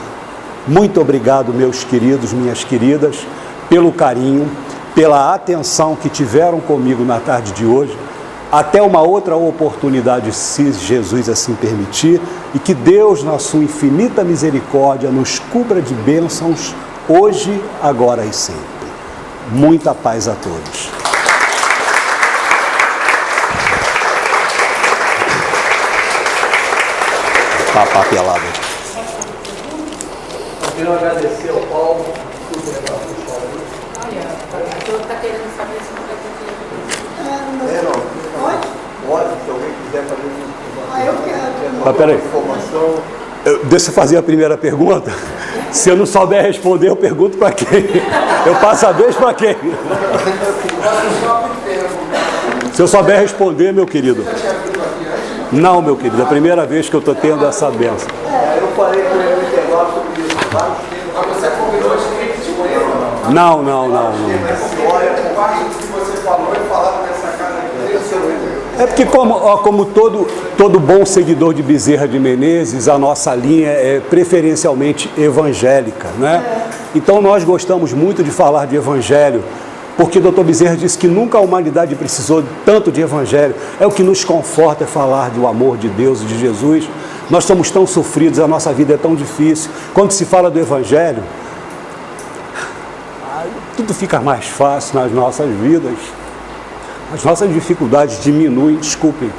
Muito obrigado, meus queridos, minhas queridas, pelo carinho, pela atenção que tiveram comigo na tarde de hoje. Até uma outra oportunidade, se Jesus assim permitir, e que Deus, na sua infinita misericórdia, nos cubra de bênçãos hoje, agora e sempre. Muita paz a todos. Tá papelado. Eu queria agradecer ao Paulo. O senhor está querendo saber se não vai ter Não. Pode, se alguém quiser fazer Eu quero. Mas peraí. informação. Deixa eu fazer a primeira pergunta. Se eu não souber responder, eu pergunto para quem? Eu passo a vez para quem? Se eu souber responder, meu querido. Não, meu querido, é a primeira vez que eu estou tendo essa benção. Eu falei com ele no intervalo sobre isso. Mas você convidou a gente de manhã? Não. Olha, parte do que você falou e falava nessa casa aqui. É porque como todo bom seguidor de Bezerra de Menezes, a nossa linha é preferencialmente evangélica, né? Então nós gostamos muito de falar de evangelho, porque o Dr. Bezerra disse que nunca a humanidade precisou tanto de evangelho. É o que nos conforta, é falar do amor de Deus e de Jesus. Nós somos tão sofridos, a nossa vida é tão difícil. Quando se fala do evangelho, tudo fica mais fácil nas nossas vidas. As nossas dificuldades diminuem, desculpem,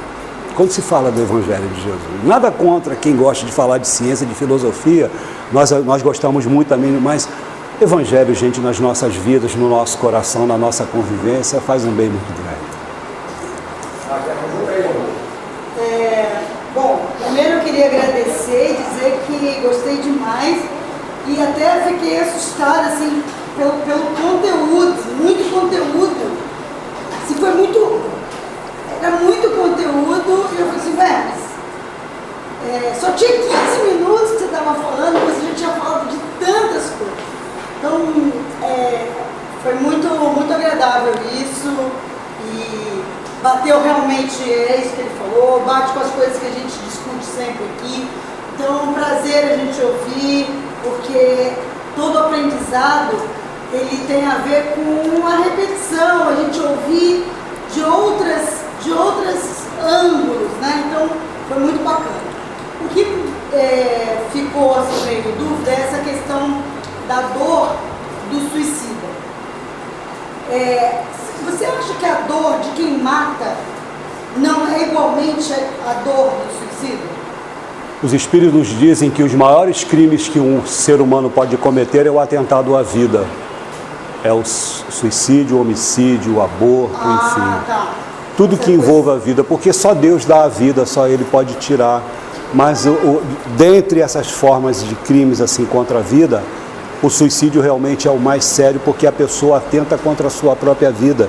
quando se fala do Evangelho de Jesus. Nada contra quem gosta de falar de ciência, de filosofia, nós gostamos muito também, mas Evangelho, gente, nas nossas vidas, no nosso coração, na nossa convivência, faz um bem muito grande. Bom, primeiro eu queria agradecer e dizer que gostei demais e até fiquei assustada assim, pelo conteúdo, muito conteúdo. Assim, era muito conteúdo e eu falei assim, só tinha 15 minutos que você estava falando, mas a gente tinha falado de tantas coisas. Então, foi muito agradável isso e bateu realmente, é isso que ele falou, bate com as coisas que a gente discute sempre aqui. Então, é um prazer a gente ouvir, porque todo aprendizado ele tem a ver com a repetição, a gente ouvir de outros ângulos, né? Então, foi muito bacana. O que ficou assim meio dúvida é essa questão da dor do suicida. Você acha que a dor de quem mata não é igualmente a dor do suicida? Os espíritos dizem que os maiores crimes que um ser humano pode cometer é o atentado à vida. É o suicídio, o homicídio, o aborto, enfim. Tá. Tudo que envolva a vida, porque só Deus dá a vida, só Ele pode tirar. Mas dentre essas formas de crimes assim contra a vida, o suicídio realmente é o mais sério, porque a pessoa atenta contra a sua própria vida.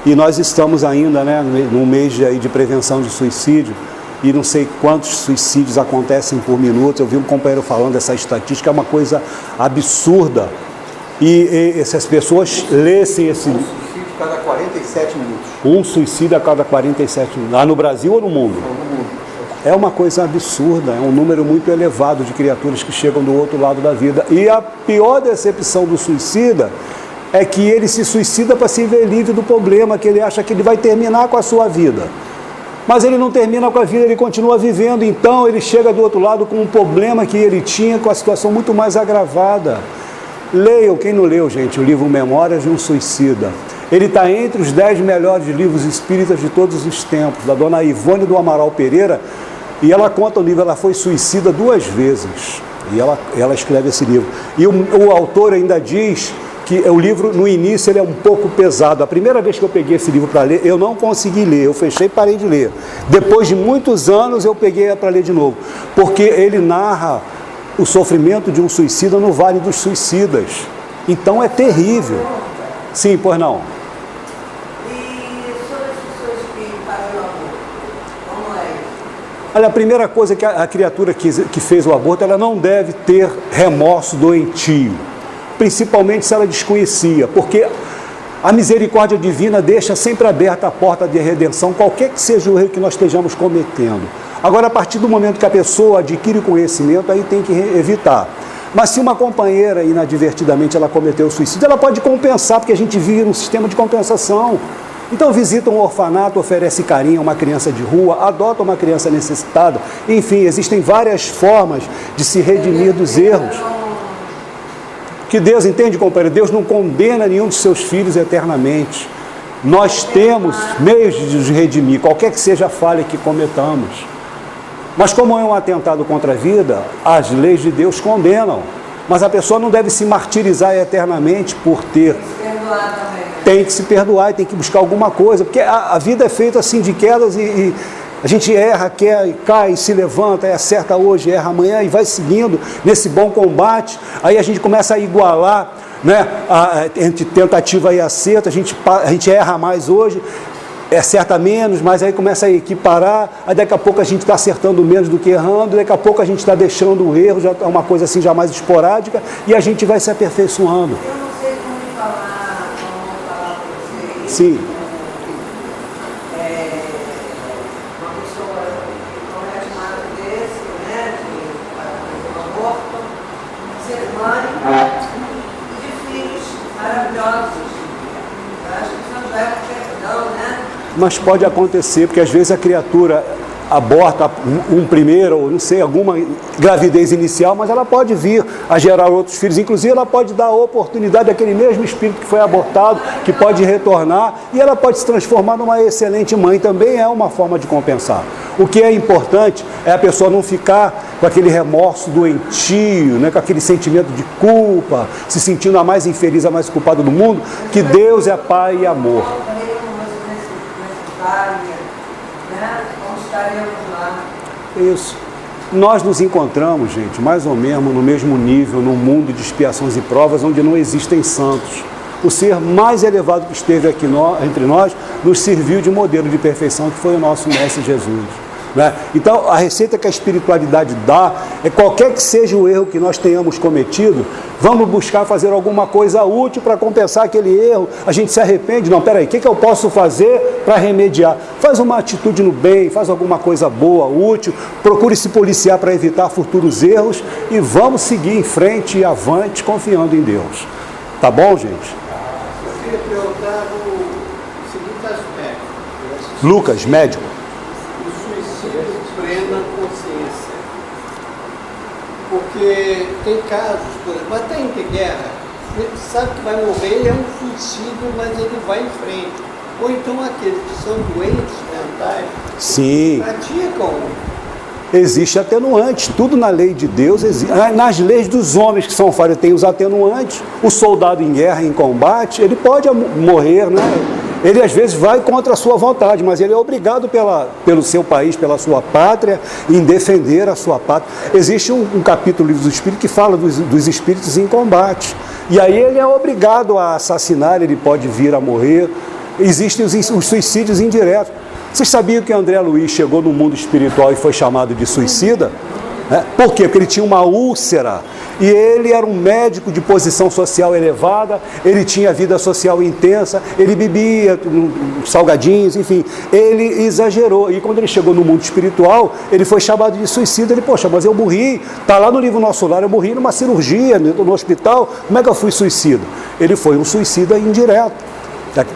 E nós estamos ainda, né, no mês de prevenção de suicídio, e não sei quantos suicídios acontecem por minuto. Eu vi um companheiro falando dessa estatística, é uma coisa absurda. E essas pessoas lessem esse... Um suicídio a cada 47 minutos. Um suicídio a cada 47 minutos. Lá no Brasil ou no mundo? No mundo. É uma coisa absurda, é um número muito elevado de criaturas que chegam do outro lado da vida. E a pior decepção do suicida é que ele se suicida para se ver livre do problema, que ele acha que ele vai terminar com a sua vida. Mas ele não termina com a vida, ele continua vivendo, então ele chega do outro lado com um problema que ele tinha, com a situação muito mais agravada. Leiam, quem não leu, gente, o livro Memórias de um Suicida. Ele está entre os 10 melhores livros espíritas de todos os tempos, da dona Ivone do Amaral Pereira, e ela conta o livro, ela foi suicida 2 vezes, e ela escreve esse livro. E o autor ainda diz que o livro, no início, ele é um pouco pesado. A primeira vez que eu peguei esse livro para ler, eu não consegui ler, eu fechei e parei de ler. Depois de muitos anos, eu peguei para ler de novo, porque ele narra o sofrimento de um suicida no Vale dos Suicidas. Então é terrível. Sim, pois não. E sobre as pessoas que fazem o aborto, como é? Olha, a primeira coisa que a criatura que fez o aborto, ela não deve ter remorso doentio, principalmente se ela desconhecia, porque a misericórdia divina deixa sempre aberta a porta de redenção, qualquer que seja o erro que nós estejamos cometendo. Agora, a partir do momento que a pessoa adquire conhecimento, aí tem que evitar. Mas se uma companheira, inadvertidamente, ela cometeu suicídio, ela pode compensar, porque a gente vive num sistema de compensação. Então, visita um orfanato, oferece carinho a uma criança de rua, adota uma criança necessitada. Enfim, existem várias formas de se redimir dos erros. Que Deus, entende, companheiro? Deus não condena nenhum de seus filhos eternamente. Nós temos meios de nos redimir, qualquer que seja a falha que cometamos. Mas como é um atentado contra a vida, as leis de Deus condenam. Mas a pessoa não deve se martirizar eternamente por ter. Se perdoar também. Tem que se perdoar, tem que buscar alguma coisa, porque a vida é feita assim de quedas e a gente erra, quer, cai, se levanta, acerta hoje, erra amanhã e vai seguindo nesse bom combate. Aí a gente começa a igualar, né, entre tentativa e acerto, a gente erra mais hoje, acerta menos, mas aí começa a equiparar, aí daqui a pouco a gente está acertando menos do que errando, daqui a pouco a gente está deixando o erro, já é uma coisa assim já mais esporádica, e a gente vai se aperfeiçoando. Eu não sei como falar para vocês. Sim. Uma pessoa que comete um ato desse, né, de um aborto, ser mãe de filhos maravilhosos. Eu acho que isso não é perdão, né? Mas pode acontecer, porque às vezes a criatura aborta um primeiro, ou não sei, alguma gravidez inicial, mas ela pode vir a gerar outros filhos. Inclusive, ela pode dar a oportunidade àquele mesmo espírito que foi abortado, que pode retornar, e ela pode se transformar numa excelente mãe. Também é uma forma de compensar. O que é importante é a pessoa não ficar com aquele remorso doentio, né, com aquele sentimento de culpa, se sentindo a mais infeliz, a mais culpada do mundo, que Deus é Pai e amor. Né? Como estaremos lá? Isso. Nós nos encontramos, gente, mais ou menos no mesmo nível, num mundo de expiações e provas, onde não existem santos. O ser mais elevado que esteve aqui entre nós nos serviu de modelo de perfeição, que foi o nosso Mestre Jesus. Né? Então, a receita que a espiritualidade dá é qualquer que seja o erro que nós tenhamos cometido, vamos buscar fazer alguma coisa útil para compensar aquele erro. A gente se arrepende, não, peraí, o que eu posso fazer para remediar? Faz uma atitude no bem, faz alguma coisa boa, útil, procure se policiar para evitar futuros erros e vamos seguir em frente e avante confiando em Deus. Tá bom, gente? Eu queria perguntar o seguinte aspecto. Lucas, médico. Plena consciência. Porque tem casos, por exemplo, até em guerra, ele sabe que vai morrer, ele é um suicídio, mas ele vai em frente. Ou então aqueles que são doentes mentais, Sim. praticam. Existe atenuante, tudo na lei de Deus existe. Nas leis dos homens que são falhos tem os atenuantes. O soldado em guerra, em combate, ele pode morrer, né? Ele às vezes vai contra a sua vontade, mas ele é obrigado pelo seu país, pela sua pátria, em defender a sua pátria. Existe um capítulo do livro do Espírito que fala dos espíritos em combate. E aí ele é obrigado a assassinar, ele pode vir a morrer. Existem os suicídios indiretos. Vocês sabiam que André Luiz chegou no mundo espiritual e foi chamado de suicida? Por quê? Porque ele tinha uma úlcera e ele era um médico de posição social elevada, ele tinha vida social intensa, ele bebia salgadinhos, enfim, ele exagerou. E quando ele chegou no mundo espiritual, ele foi chamado de suicida. Ele, poxa, mas eu morri, está lá no livro Nosso Lar, eu morri numa cirurgia, no hospital, como é que eu fui suicida? Ele foi um suicida indireto.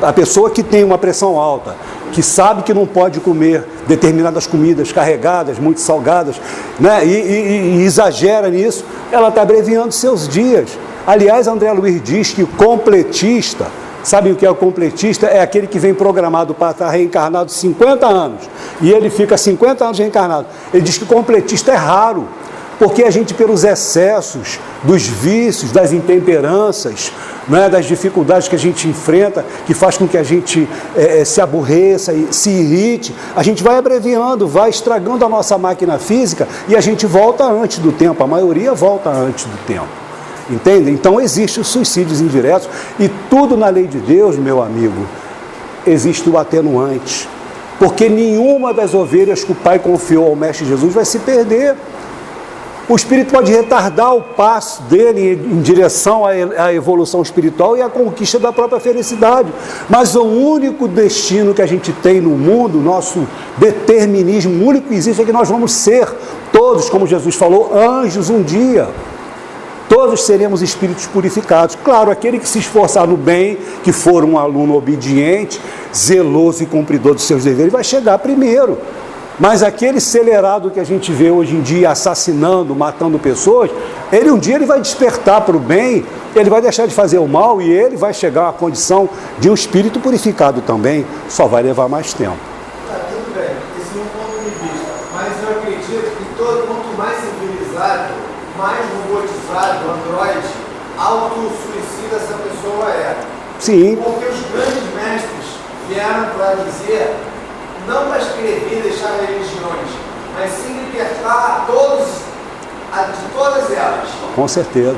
A pessoa que tem uma pressão alta, que sabe que não pode comer determinadas comidas carregadas, muito salgadas, né, e exagera nisso, ela está abreviando seus dias. Aliás, André Luiz diz que o completista, sabe o que é o completista? É aquele que vem programado para estar reencarnado 50 anos, e ele fica 50 anos reencarnado. Ele diz que o completista é raro, porque a gente, pelos excessos, dos vícios, das intemperanças, né, das dificuldades que a gente enfrenta, que faz com que a gente se aborreça e se irrite, a gente vai abreviando, vai estragando a nossa máquina física e a gente volta antes do tempo, a maioria volta antes do tempo. Entende? Então existem os suicídios indiretos e tudo na lei de Deus, meu amigo, existe o atenuante. Porque nenhuma das ovelhas que o Pai confiou ao Mestre Jesus vai se perder. O espírito pode retardar o passo dele em direção à evolução espiritual e à conquista da própria felicidade. Mas o único destino que a gente tem no mundo, nosso determinismo, o único que existe é que nós vamos ser todos, como Jesus falou, anjos um dia. Todos seremos espíritos purificados. Claro, aquele que se esforçar no bem, que for um aluno obediente, zeloso e cumpridor dos seus deveres, vai chegar primeiro. Mas aquele acelerado que a gente vê hoje em dia assassinando, matando pessoas, ele um dia ele vai despertar para o bem, ele vai deixar de fazer o mal e ele vai chegar à condição de um espírito purificado também, só vai levar mais tempo. Tá tudo bem, esse é um ponto de vista, mas eu acredito frase do Android, auto-suicida essa pessoa é. Sim. Porque os grandes mestres vieram para dizer, não para escrever e deixar religiões, mas sim libertar de todas elas. Com certeza.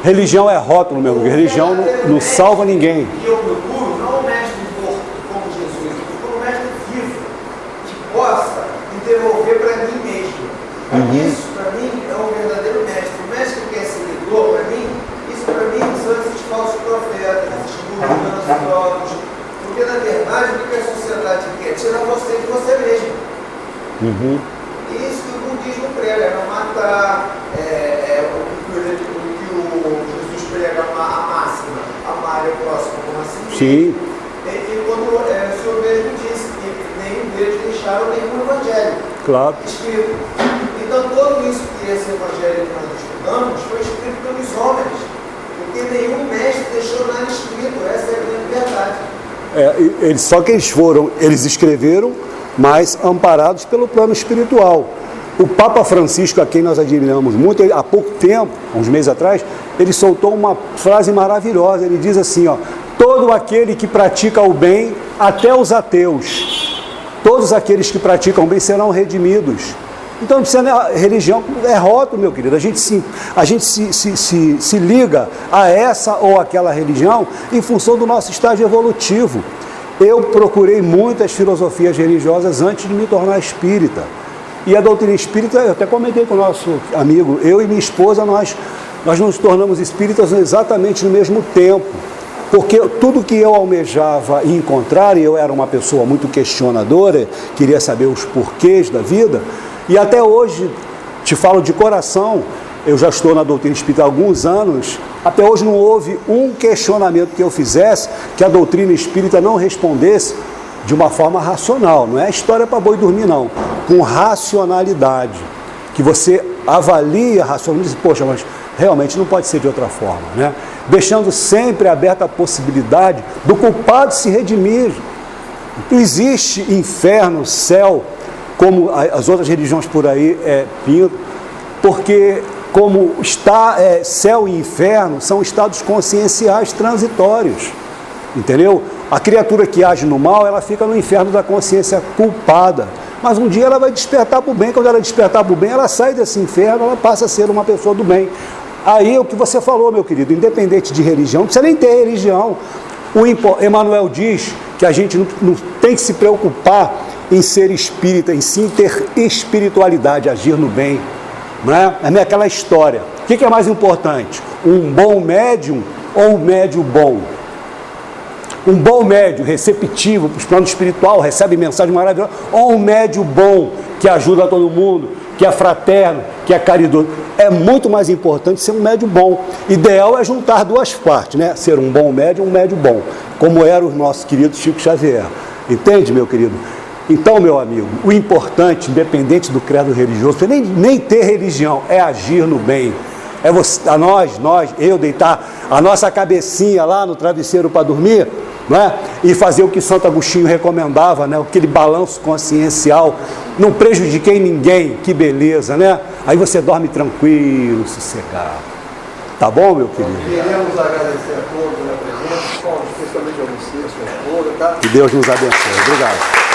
Religião é rótulo, meu amigo. Religião não salva ninguém. E eu procuro não um mestre morto como Jesus, eu procuro um mestre vivo que possa interromper para mim mesmo. Isso para mim é um verdadeiro mestre. O mestre que é seguidor, para mim, isso para mim são esses falsos profetas, esses gurus gananciosos. Porque na verdade o que a sociedade quer? Tirar você de você mesmo. Isso que o budismo prega, não matar, o Jesus prega a máxima, amar o próximo como a si mesmo. Sim. E quando o Senhor mesmo disse que nenhum deles deixaram nenhum evangelho escrito. Então todo isso que esse evangelho que nós estudamos foi escrito pelos homens, porque nenhum mestre deixou nada escrito, essa é a grande verdade. Só que eles escreveram, mas amparados pelo plano espiritual. O Papa Francisco, a quem nós admiramos muito, há pouco tempo, uns meses atrás, ele soltou uma frase maravilhosa. Ele diz assim, ó: todo aquele que pratica o bem, até os ateus, todos aqueles que praticam o bem serão redimidos. Então, a religião é rótulo, meu querido. A gente se liga a essa ou aquela religião em função do nosso estágio evolutivo. Eu procurei muitas filosofias religiosas antes de me tornar espírita. E a doutrina espírita, eu até comentei com o nosso amigo, eu e minha esposa, nós nos tornamos espíritas exatamente no mesmo tempo. Porque tudo que eu almejava encontrar, e eu era uma pessoa muito questionadora, queria saber os porquês da vida, e até hoje, te falo de coração, eu já estou na doutrina espírita há alguns anos, até hoje não houve um questionamento que eu fizesse que a doutrina espírita não respondesse de uma forma racional. Não é história para boi dormir, não. Com racionalidade. Que você avalia racionalmente e diz, poxa, mas realmente não pode ser de outra forma, né? Deixando sempre aberta a possibilidade do culpado se redimir. Não existe inferno, céu, como as outras religiões por aí pintam, porque como céu e inferno são estados conscienciais transitórios, entendeu? A criatura que age no mal, ela fica no inferno da consciência culpada, mas um dia ela vai despertar para o bem. Quando ela despertar para o bem, ela sai desse inferno, ela passa a ser uma pessoa do bem. Aí é o que você falou, meu querido, independente de religião, não precisa nem ter religião. O Emmanuel diz que a gente não tem que se preocupar em ser espírita, em sim ter espiritualidade, agir no bem. Não é? É aquela história. O que é mais importante? Um bom médium ou um médium bom? Um bom médium, receptivo para os planos espiritual, recebe mensagem maravilhosa, ou um médium bom, que ajuda todo mundo, que é fraterno, que é caridoso. É muito mais importante ser um médium bom. Ideal é juntar duas partes, né? Ser um bom médium e um médium bom, como era o nosso querido Chico Xavier. Entende, meu querido? Então, meu amigo, o importante, independente do credo religioso, nem ter religião, é agir no bem. É você, eu deitar a nossa cabecinha lá no travesseiro para dormir, não é? E fazer o que Santo Agostinho recomendava, né? Aquele balanço consciencial, não prejudiquei ninguém, que beleza, né? Aí você dorme tranquilo, sossegado. Tá bom, meu querido? Queremos agradecer a todos a presença, especialmente a você, a sua esposa, tá? Que Deus nos abençoe. Obrigado.